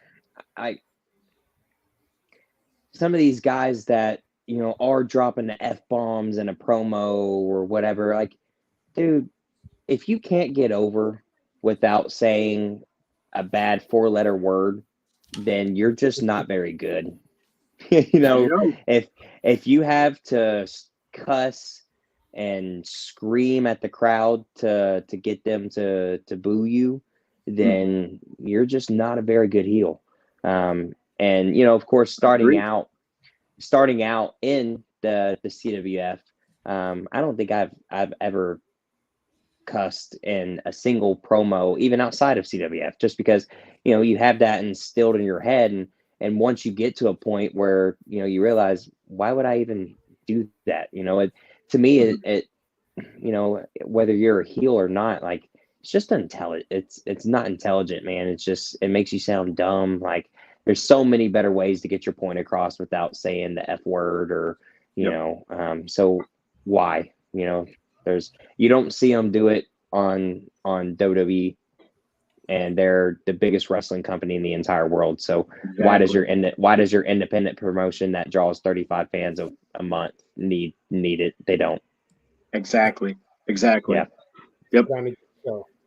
some of these guys that, you know, are dropping the F-bombs in a promo or whatever, like, dude, if you can't get over without saying a bad 4-letter word, then you're just not very good. You know, if you have to cuss and scream at the crowd to get them to boo you, then you're just not a very good heel. And, you know, of course, starting out in the CWF, I don't think I've ever cussed in a single promo, even outside of CWF, just because, you know, you have that instilled in your head. And once you get to a point where, you know, you realize, why would I even do that? You know, to me, it, you know, whether you're a heel or not, like, it's just intelligent. It's not intelligent, man. It's just, it makes you sound dumb. Like, there's so many better ways to get your point across without saying the F word or, you know, so why, you know, you don't see them do it on WWE, and they're the biggest wrestling company in the entire world. So why does your independent promotion that draws 35 fans a month need it? They don't. Exactly. Yeah. Yep.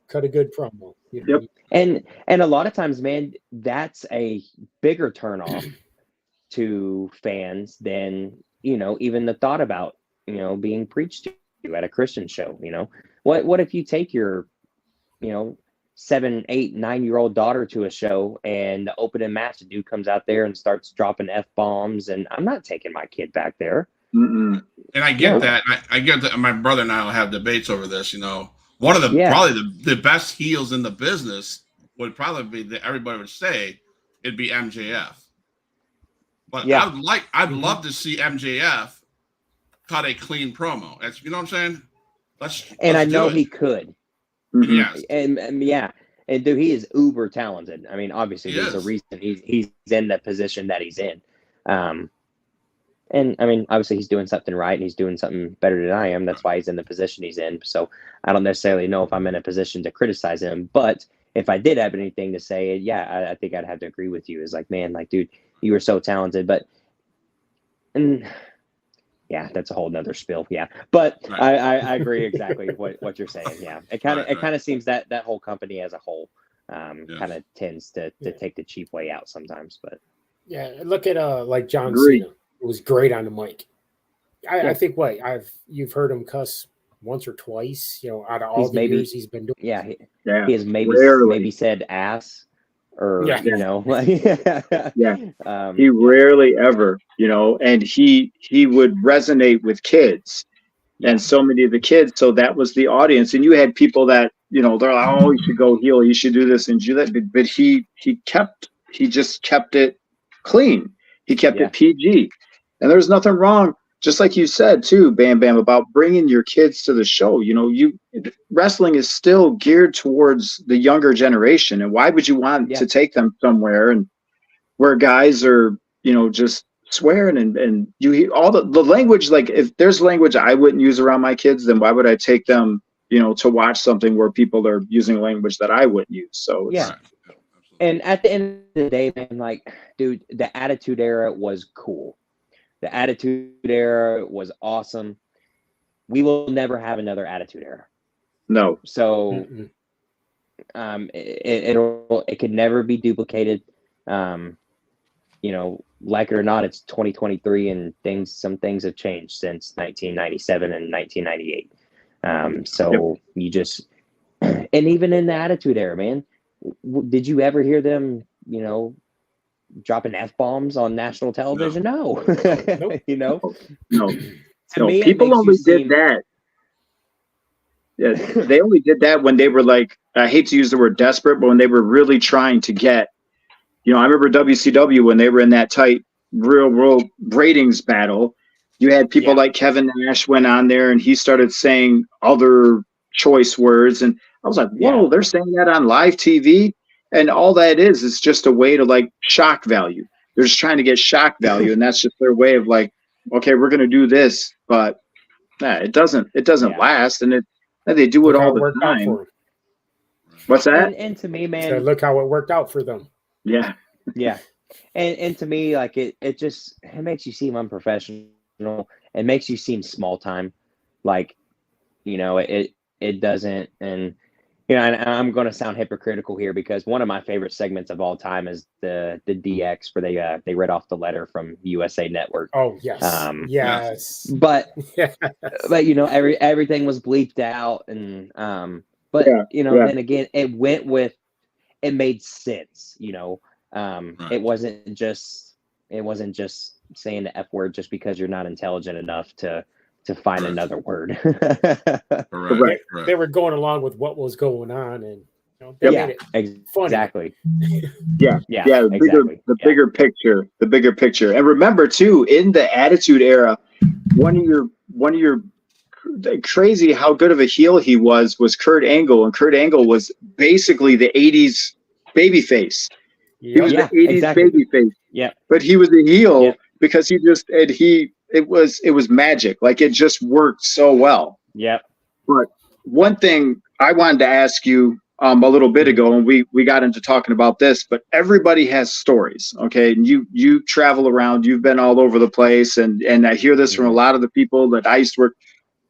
Cut a good promo. Yep. And a lot of times, man, that's a bigger turnoff to fans than, you know, even the thought about, you know, being preached to at a Christian show. You know, what if you take your, you know, 7, 8, 9-year-old daughter to a show, and the opening match, the dude comes out there and starts dropping F-bombs, and I'm not taking my kid back there. And I get that. I get that. My brother and I will have debates over this. You know, one of the probably the best heels in the business would probably be that everybody would say it'd be MJF. But I'd love to see MJF cut a clean promo. That's, you know what I'm saying? And I know he could. Yes. And dude, he is uber talented. I mean, obviously there's a reason he's in the position that he's in. And I mean, obviously he's doing something right, and he's doing something better than I am. That's why he's in the position he's in. So I don't necessarily know if I'm in a position to criticize him, but if I did have anything to say, I think I'd have to agree with you. Is like, man, like, dude, you were so talented, but, and yeah, that's a whole nother spill. Yeah. But I agree exactly what you're saying. Yeah. It kind of seems that whole company as a whole, kind of tends to take the cheap way out sometimes. But yeah, look at like John Agreed. Cena. It was great on the mic. I think you've heard him cuss once or twice, out of all the years he's been doing. Yeah, he has Rarely. maybe said ass or Yeah. He rarely ever, and he would resonate with kids and so many of the kids. So that was the audience, and you had people that they're like, oh, you should go heel, you should do this and do that, but he just kept it clean. He kept it PG, and there's nothing wrong. Just like you said too, Bam Bam, about bringing your kids to the show. Wrestling is still geared towards the younger generation, and why would you want to take them somewhere and where guys are, just swearing and you hear all the language? Like, if there's language I wouldn't use around my kids, then why would I take them, to watch something where people are using language that I wouldn't use? So and at the end of the day, man, like, dude, the Attitude Era was cool. The Attitude Era was awesome. We will never have another Attitude Era. No. So it could never be duplicated. Like it or not, it's 2023 and some things have changed since 1997 and 1998. You just, and even in the Attitude Era, man, did you ever hear them, dropping F-bombs on national television? No. No. No. To me, people only did that. Yeah, they only did that when they were like, I hate to use the word desperate, but when they were really trying to get, I remember WCW when they were in that tight real ratings battle. You had people like Kevin Nash went on there and he started saying other choice words. And I was like, whoa, they're saying that on live TV? And all that is just a way to like shock value. They're just trying to get shock value. And that's just their way of like, okay, we're going to do this, but it doesn't last. And they do it all the time. What's that? And to me, man, so look how it worked out for them. Yeah. And to me, like it makes you seem unprofessional. It makes you seem small time. Like, it doesn't. And, and I'm going to sound hypocritical here because one of my favorite segments of all time is the DX where they read off the letter from USA Network. Oh, yes. Yes. But, everything was bleeped out. And, then again, it made sense, It wasn't just saying the F word just because you're not intelligent enough to find another word. Correct. They were going along with what was going on, and they made it funny. Exactly. The bigger picture. And remember too, in the Attitude Era, one of your crazy how good of a heel he was Kurt Angle, and Kurt Angle was basically the 80s babyface. He was the 80s babyface. Yeah. But he was a heel because it was magic. Like, it just worked so well. Yeah. But one thing I wanted to ask you a little bit ago, and we got into talking about this, but everybody has stories, okay? And you travel around, you've been all over the place, and I hear this from a lot of the people that I used to work.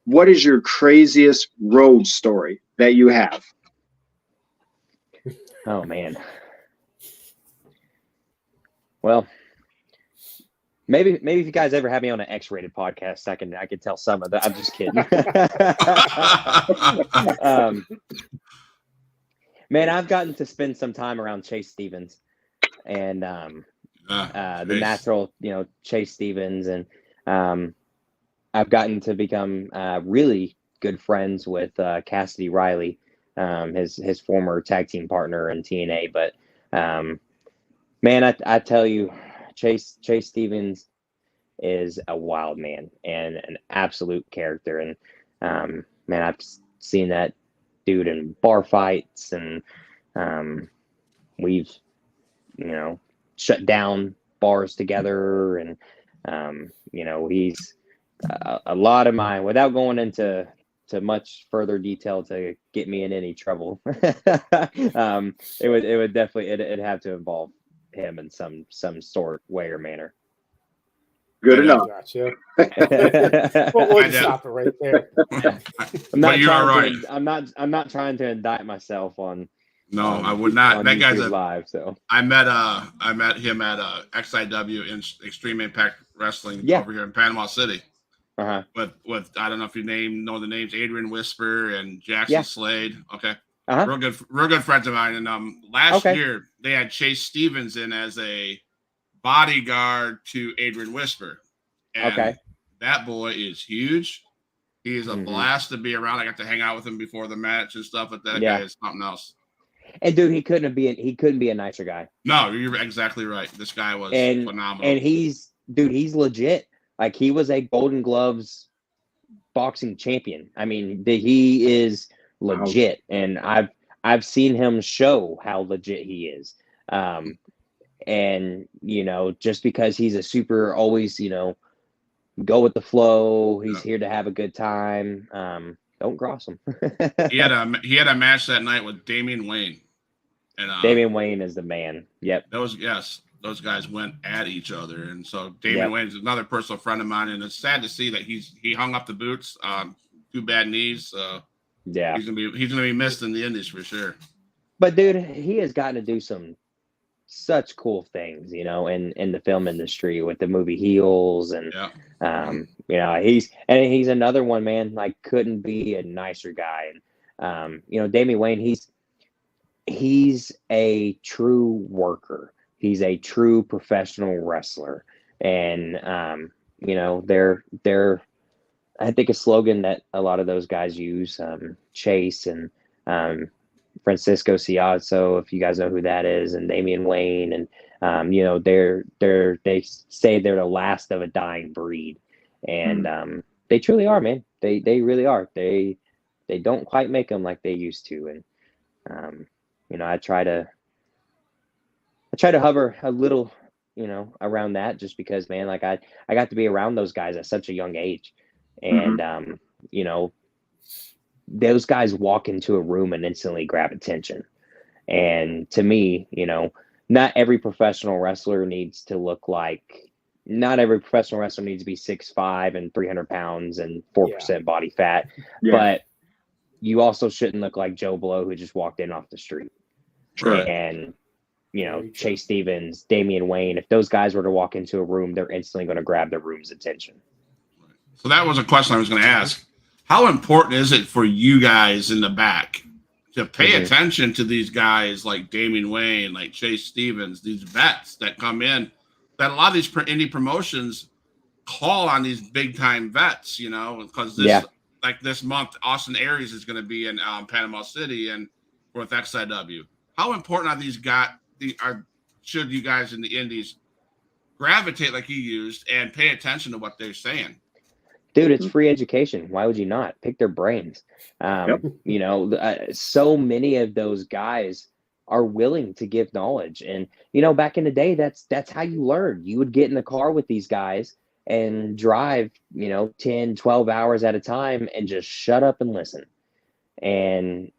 What is your craziest road story that you have? Oh, man. Well, maybe if you guys ever have me on an X-rated podcast, I can tell some of that. I'm just kidding. Man, I've gotten to spend some time around Chase Stevens and the natural, Chase Stevens, and I've gotten to become really good friends with Cassidy Riley, his former tag team partner in TNA. But man, I tell you, Chase Stevens is a wild man and an absolute character. And man, I've seen that dude in bar fights, and we've shut down bars together, and he's a lot of mine, without going into much further detail to get me in any trouble. It would definitely it'd have to involve him in some sort, way, or manner. Good enough. Gotcha. We'll stop it right there. I'm not trying to indict myself on No, I would not. On That guy's YouTube Live. So I met him at XIW in Extreme Impact Wrestling over here in Panama City. With I don't know if you know the names Adrian Whisper and Jackson Slade. Okay. Real good friends of mine. And last year they had Chase Stevens in as a bodyguard to Adrian Whisper. And that boy is huge. He is a blast to be around. I got to hang out with him before the match and stuff, but that guy is something else. And dude, he couldn't be a nicer guy. No, you're exactly right. This guy was phenomenal. And he's legit. Like, he was a Golden Gloves boxing champion. I mean, he is legit. And I've seen him show how legit he is. And, just because he's a super always, go with the flow, he's here to have a good time. Don't cross him. he had a match that night with Damian Wayne. And Damian Wayne is the man. Yep. Those guys went at each other. And so Damian Wayne is another personal friend of mine. And it's sad to see that he hung up the boots, 2 bad knees. He's gonna be missed in the Indies for sure. But dude, he has gotten to do such cool things, in the film industry with the movie Heels, and he's another one, man. Like, couldn't be a nicer guy. And Damian Wayne, he's a true worker. He's a true professional wrestler. And they're I think a slogan that a lot of those guys use, Chase and Francisco Ciazzo, if you guys know who that is, and Damian Wayne, and they say they're the last of a dying breed, and they truly are, man. They really are. They don't quite make them like they used to, and I try to hover a little, around that, just because, man, like I got to be around those guys at such a young age, and those guys walk into a room and instantly grab attention. And to me, not every professional wrestler needs to be 6'5" and 300 pounds and 4% body fat. But you also shouldn't look like Joe Blow, who just walked in off the street. Right. And, Chase Stevens, Damian Wayne, if those guys were to walk into a room, they're instantly going to grab the room's attention. So that was a question I was going to ask. How important is it for you guys in the back to pay attention to these guys like Damian Wayne, like Chase Stevens, these vets that come in, that a lot of these indie promotions call on these big time vets, because this month, Austin Aries is going to be in Panama City and with XIW. How important are these guys? Should you guys in the indies gravitate like you used and pay attention to what they're saying? Dude, it's free education. Why would you not pick their brains? So many of those guys are willing to give knowledge. And, back in the day, that's how you learned. You would get in the car with these guys and drive, 10, 12 hours at a time and just shut up and listen. And,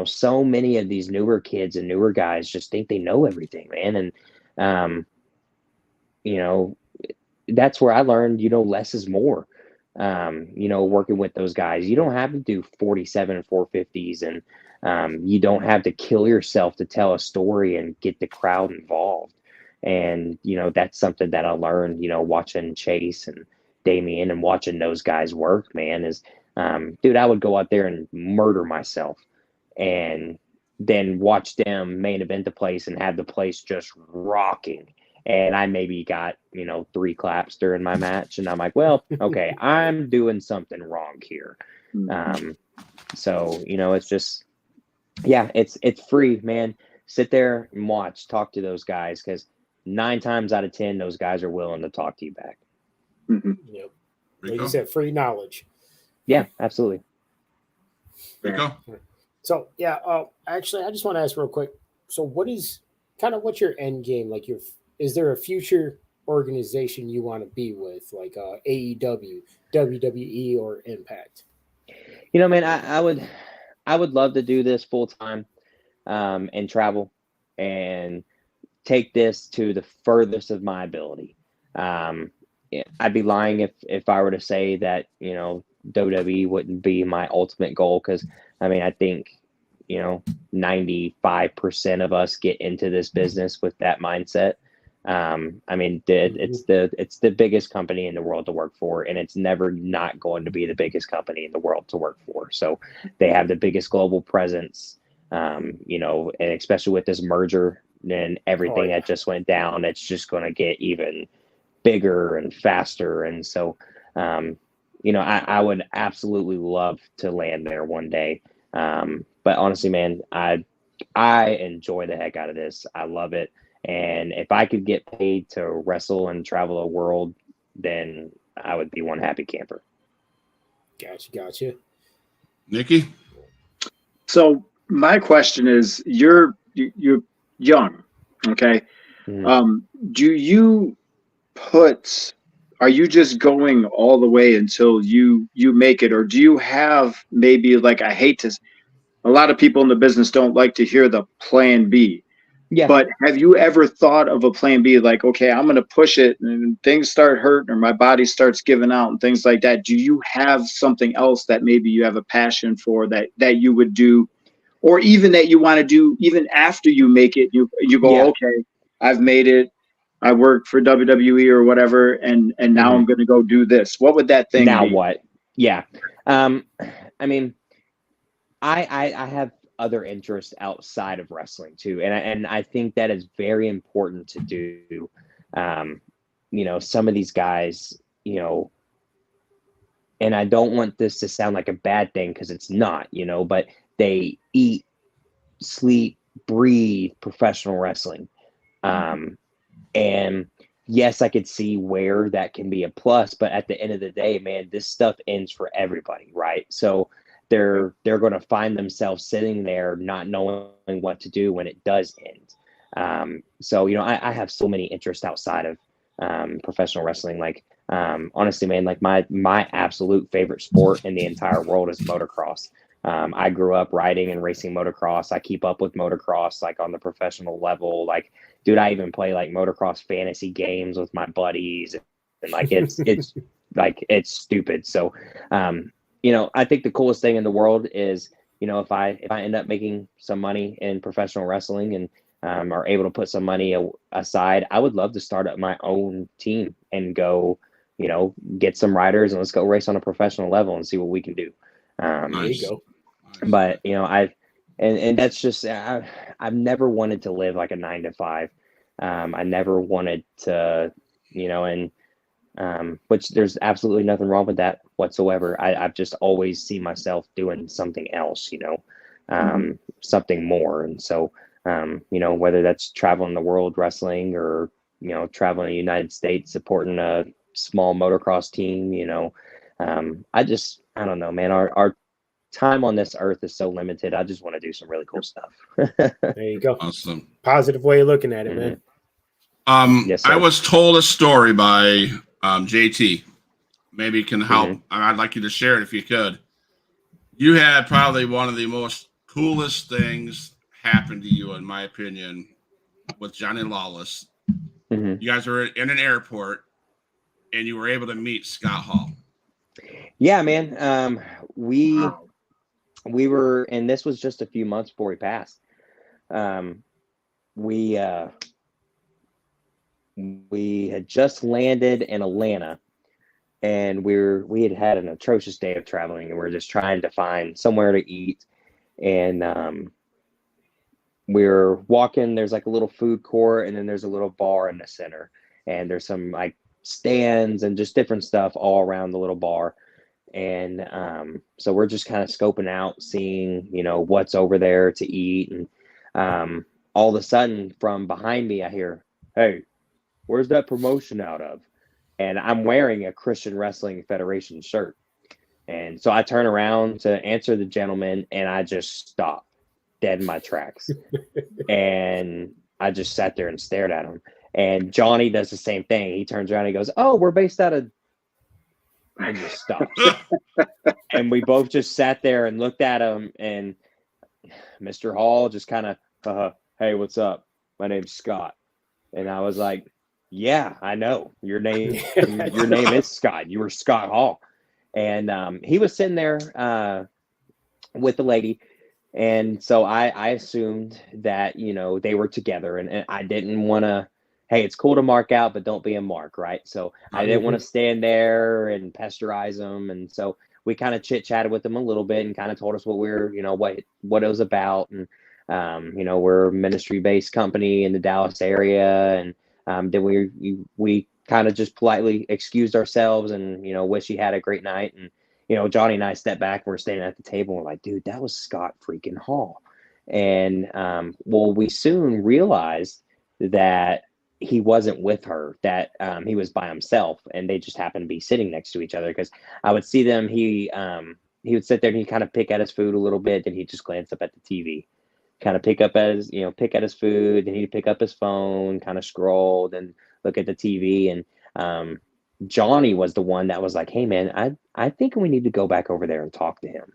so many of these newer kids and newer guys just think they know everything, man. And, that's where I learned, less is more. Working with those guys, you don't have to do 47 and 450s, and you don't have to kill yourself to tell a story and get the crowd involved. And, that's something that I learned, watching Chase and Damian and watching those guys work, man, is, dude, I would go out there and murder myself and then watch them main event the place and have the place just rocking. And I maybe got, 3 claps during my match. And I'm like, well, okay, I'm doing something wrong here. So, it's just, it's free, man. Sit there and watch, talk to those guys, because 9 times out of 10, those guys are willing to talk to you back. Yep. Like you said, free knowledge. Yeah, absolutely. Rico? So, actually, I just want to ask real quick. So what's your end game? Like, is there a future organization you want to be with, like AEW, WWE, or Impact? Man, I would love to do this full time, and travel and take this to the furthest of my ability. I'd be lying if I were to say that WWE wouldn't be my ultimate goal, because I think 95% of us get into this business with that mindset. I mean, it's the biggest company in the world to work for, and it's never not going to be the biggest company in the world to work for. So they have the biggest global presence, and especially with this merger and everything that just went down, it's just going to get even bigger and faster. And so, I would absolutely love to land there one day. But honestly, man, I enjoy the heck out of this. I love it. And if I could get paid to wrestle and travel the world, then I would be one happy camper. Gotcha. Nikki? So my question is, you're young, okay? Do are you just going all the way until you make it, or do you have maybe, like, a lot of people in the business don't like to hear the plan B. Yeah. But have you ever thought of a plan B, like, okay, I'm going to push it and things start hurting or my body starts giving out and things like that? Do you have something else that maybe you have a passion for that you would do, or even that you want to do even after you make it? You go, okay, I've made it. I worked for WWE or whatever, and now I'm going to go do this. What would that thing now be? What? Yeah. I mean, I have other interests outside of wrestling too, and I think that is very important to do. Some of these guys, and I don't want this to sound like a bad thing, because it's not, but they eat, sleep, breathe professional wrestling. And yes, I could see where that can be a plus, but at the end of the day, man, this stuff ends for everybody, right? So they're going to find themselves sitting there not knowing what to do when it does end. So I have so many interests outside of professional wrestling. Like, honestly, man, like my absolute favorite sport in the entire world is motocross. I grew up riding and racing motocross. I keep up with motocross, like, on the professional level. Like, dude, I even play like motocross fantasy games with my buddies, and like it's like, it's stupid. So I think the coolest thing in the world is, if I end up making some money in professional wrestling and are able to put some money aside, I would love to start up my own team and go, get some riders and let's go race on a professional level and see what we can do. There you go. But and that's just, I've never wanted to live like a 9 to 5. I never wanted to, which there's absolutely nothing wrong with that whatsoever. I've just always seen myself doing something else, something more. And so, whether that's traveling the world wrestling or, traveling the United States, supporting a small motocross team, I don't know, man, our time on this earth is so limited. I just want to do some really cool stuff. There you go. Awesome. Positive way of looking at it, man. Yes, sir. I was told a story by JT. Maybe it can help. I'd like you to share it if you could. You had probably one of the most coolest things happen to you, in my opinion, with Johnny Lawless. You guys were in an airport and you were able to meet Scott Hall. Yeah, man. We were, and this was just a few months before he passed. We had just landed in Atlanta, and we had an atrocious day of traveling, and we were just trying to find somewhere to eat. And we were walking. There's like a little food court, and then there's a little bar in the center, and there's some like stands and just different stuff all around the little bar. And so we're just kind of scoping out, seeing, what's over there to eat. And all of a sudden from behind me, I hear, "Hey, where's that promotion out of?" And I'm wearing a Christian Wrestling Federation shirt. And so I turn around to answer the gentleman, and I just stop dead in my tracks. And I just sat there and stared at him. And Johnny does the same thing. He turns around and he goes, "Oh, we're based out of," and just stopped. And we both just sat there and looked at him, and Mr. Hall just kind of, "Hey, what's up? My name's Scott." And I was like, "Yeah, I know. Your name is Scott. You were Scott Hall." And he was sitting there with the lady, And so I assumed that, they were together, and I didn't want to, hey, it's cool to mark out, but don't be a mark, right? So I didn't want to stand there and pasteurize them. And so we kind of chit chatted with them a little bit and kind of told us what what it was about. And, we're a ministry based company in the Dallas area. And then we kind of just politely excused ourselves and, wish he had a great night. And, Johnny and I stepped back and we're standing at the table. And we're like, dude, that was Scott freaking Hall. And well, we soon realized that he wasn't with her, that he was by himself, and they just happened to be sitting next to each other. Because I would see them, he would sit there and he'd kind of pick at his food a little bit, then he'd just glance up at the TV, kind of pick at his food, then he'd pick up his phone, kind of scroll, then look at the TV. And Johnny was the one that was like, hey man, I think we need to go back over there and talk to him.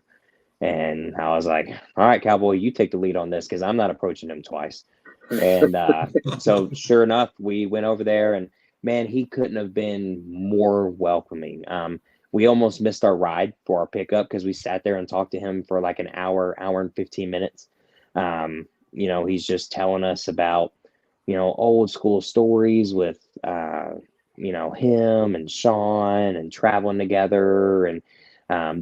And I was like, all right, cowboy, you take the lead on this, because I'm not approaching him twice. And so sure enough, we went over there, and man, he couldn't have been more welcoming. We almost missed our ride for our pickup because we sat there and talked to him for like an hour and 15 minutes. He's just telling us about, old school stories with, him and Sean and traveling together. And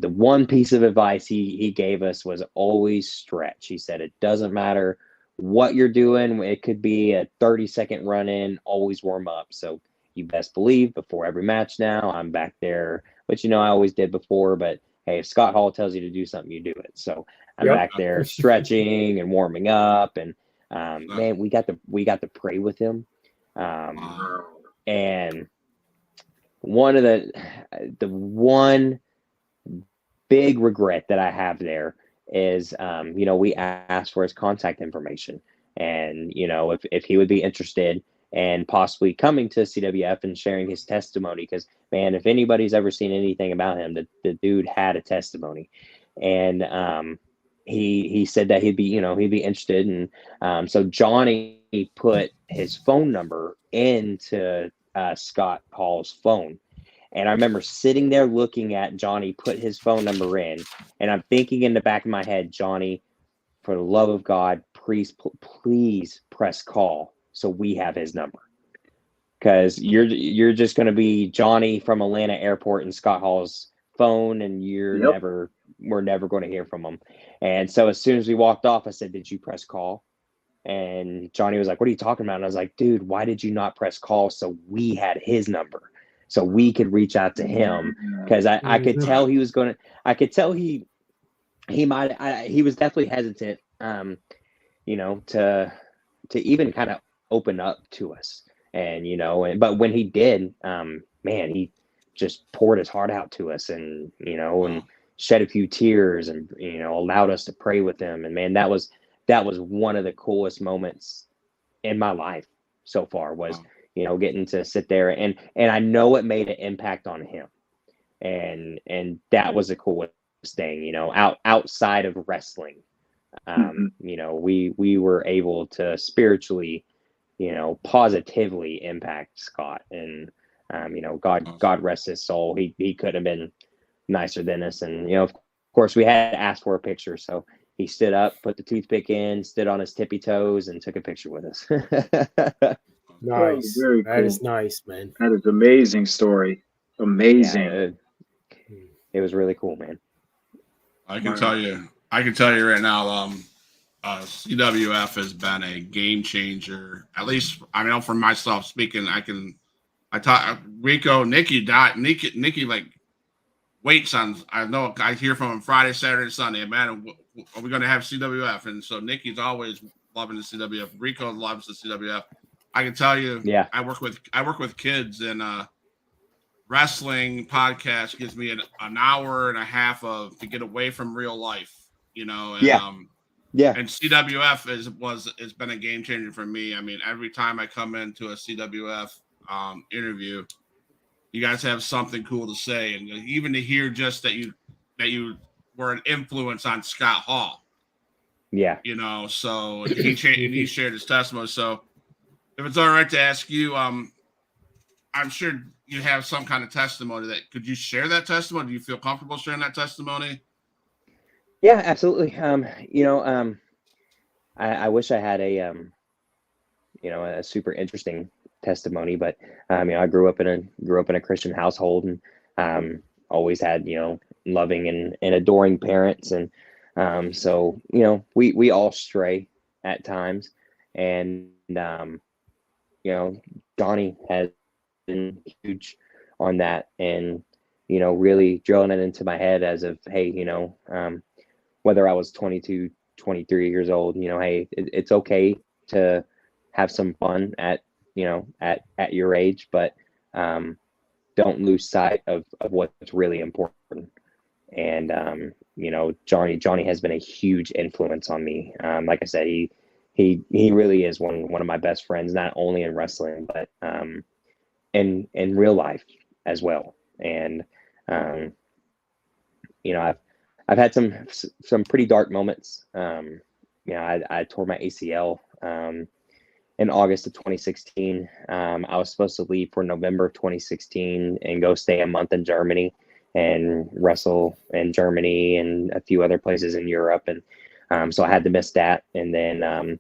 the one piece of advice he gave us was always stretch. He said, it doesn't matter what you're doing. It could be a 30-second run in, always warm up. So you best believe before every match now, I'm back there, which, I always did before, but hey, if Scott Hall tells you to do something, you do it. So I'm back there stretching and warming up. And man, we got to pray with him. And one of the one big regret that I have there is, we asked for his contact information, and, if he would be interested in possibly coming to CWF and sharing his testimony, because man, if anybody's ever seen anything about him, the dude had a testimony. And he said that he'd be interested. And so Johnny put his phone number into Scott Hall's phone. And I remember sitting there looking at Johnny put his phone number in, and I'm thinking in the back of my head, Johnny, for the love of God, please press call so we have his number. Because you're just going to be Johnny from Atlanta Airport and Scott Hall's phone, and we're never going to hear from him. And so as soon as we walked off, I said, did you press call? And Johnny was like, what are you talking about? And I was like, dude, why did you not press call so we had his number, so we could reach out to him? Because I could tell he was going to, I could tell he was definitely hesitant, to even kind of open up to us. And, but when he did, man, he just poured his heart out to us, and, and shed a few tears, and, allowed us to pray with him. And man, that was one of the coolest moments in my life so far, was, getting to sit there, and I know it made an impact on him. And that was the coolest thing, outside of wrestling. We were able to spiritually, positively impact Scott. And, God rest his soul. He could have been nicer than us. And, of course we had to ask for a picture. So he stood up, put the toothpick in, stood on his tippy toes, and took a picture with us. Nice. Very That cool. is nice, man. That is amazing story. Amazing. Yeah, it was really cool, man. I can tell you right now, CWF has been a game changer. At least I know for myself speaking, I taught Rico, Nikki like waits on. I know I hear from him Friday, Saturday, and Sunday. Man, are we going to have CWF? And so Nikki's always loving the CWF. Rico loves the CWF. I can tell you, yeah. I work with kids, and wrestling podcast gives me an hour and a half to get away from real life, And, and CWF has been a game changer for me. I mean, every time I come into a CWF interview, you guys have something cool to say, and even to hear just that you were an influence on Scott Hall. Yeah. So he shared his testimony. So if it's all right to ask you, I'm sure you have some kind of testimony. Could you share that testimony? Do you feel comfortable sharing that testimony? Yeah, absolutely. I wish I had a super interesting testimony, but I grew up in a Christian household, and always had loving and adoring parents, and so we all stray at times, and Johnny has been huge on that, and really drilling it into my head as of, hey, whether I was 22, 23 years old, hey, it's okay to have some fun at your age, but don't lose sight of what's really important. And Johnny has been a huge influence on me. Like I said, he really is one of my best friends, not only in wrestling, but in real life as well. And um, I've had some pretty dark moments. I tore my ACL in August of 2016. I was supposed to leave for November of 2016 and go stay a month in Germany and wrestle in Germany and a few other places in Europe. And so I had to miss that. And then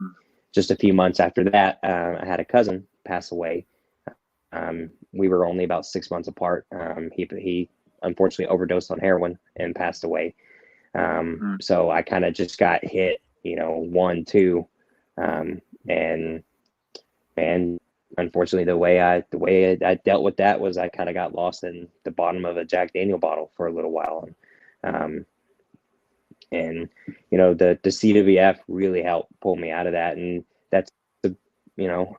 just a few months after that, I had a cousin pass away. We were only about 6 months apart. He unfortunately overdosed on heroin and passed away. So I kind of just got hit, 1, 2, and unfortunately the way I dealt with that was I kind of got lost in the bottom of a Jack Daniel bottle for a little while. And the CWF really helped pull me out of that. And that's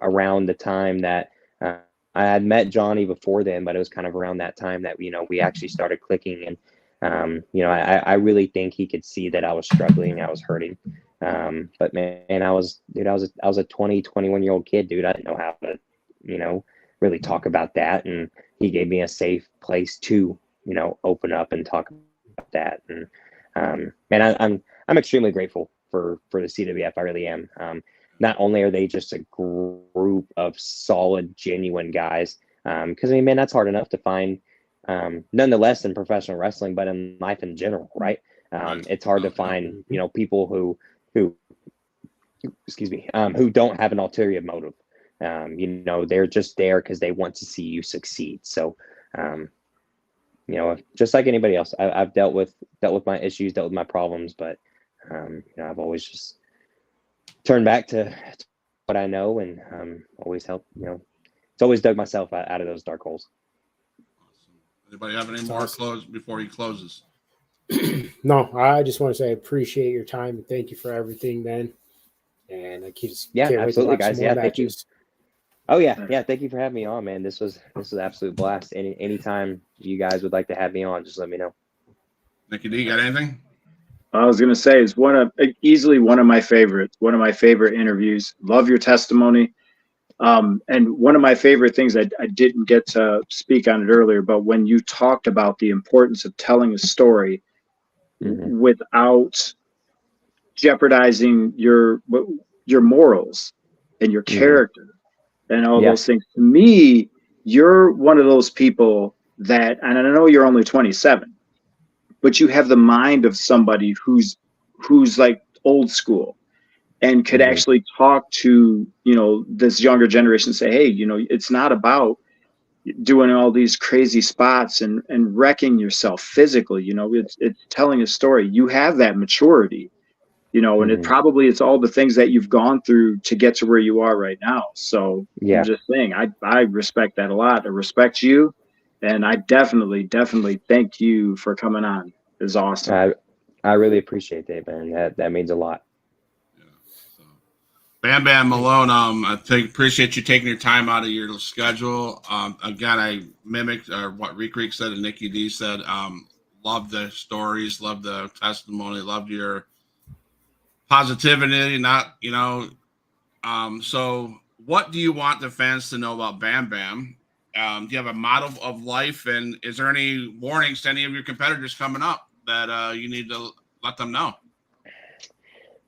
around the time that I had met Johnny before then, but it was kind of around that time that we actually started clicking. And I really think he could see that I was struggling, I was hurting. But man, I was a 20, 21-year-old kid, dude. I didn't know how to, really talk about that. And he gave me a safe place to, open up and talk about that. And I'm extremely grateful for the CWF. I really am. Not only are they just a group of solid, genuine guys, because man, that's hard enough to find. Nonetheless, in professional wrestling, but in life in general, right? It's hard to find, people who excuse me, who don't have an ulterior motive. They're just there because they want to see you succeed. So, just like anybody else, I've dealt with my issues, dealt with my problems, but I've always just turned back to what I know, and always helped. It's always dug myself out of those dark holes. Anybody have any more close before he closes? No, I just want to say I appreciate your time and thank you for everything, man. And I can't absolutely, guys. Yeah, thank you. Matches. Oh yeah. Thank you for having me on, man. This was an absolute blast. Anytime you guys would like to have me on, just let me know. Nicky D, got anything? I was going to say it's easily one of my favorite interviews. Love your testimony. And one of my favorite things, I didn't get to speak on it earlier, but when you talked about the importance of telling a story without jeopardizing your morals and your character and all those things, to me, you're one of those people that, and I know you're only 27, but you have the mind of somebody who's like old school and could actually talk to, this younger generation and say, hey, it's not about doing all these crazy spots and wrecking yourself physically. It's telling a story. You have that maturity, and it's all the things that you've gone through to get to where you are right now. So I'm just saying, I respect that a lot. I respect you. And I definitely thank you for coming on. It's awesome. I really appreciate that, man. That means a lot. Bam Bam Malone, I appreciate you taking your time out of your schedule. Again, I mimicked what Reek said and Nicky D said. Love the stories, love the testimony, loved your positivity. So what do you want the fans to know about Bam Bam? Do you have a motto of life? And is there any warnings to any of your competitors coming up that you need to let them know?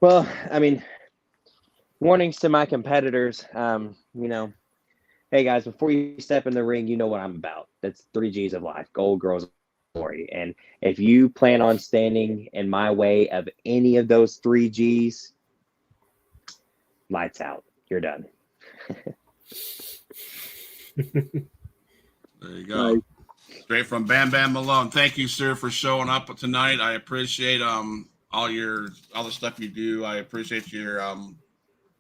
Well, warnings to my competitors, hey guys, before you step in the ring, you know what I'm about. That's 3 G's of life: gold, girls, glory. And if you plan on standing in my way of any of those 3 G's, lights out. You're done. There you go. Right. Straight from Bam Bam Malone. Thank you, sir, for showing up tonight. I appreciate all the stuff you do. I appreciate your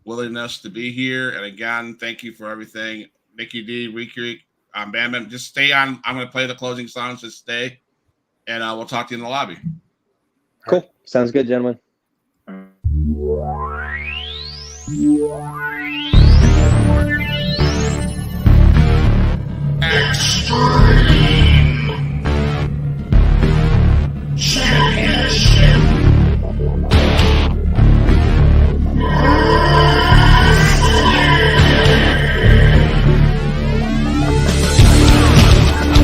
willingness to be here. And again, thank you for everything. Nikki D, Reek, Bam Bam. Just stay on. I'm going to play the closing songs. Just stay. And we'll talk to you in the lobby. Cool. Sounds good, gentlemen. Right.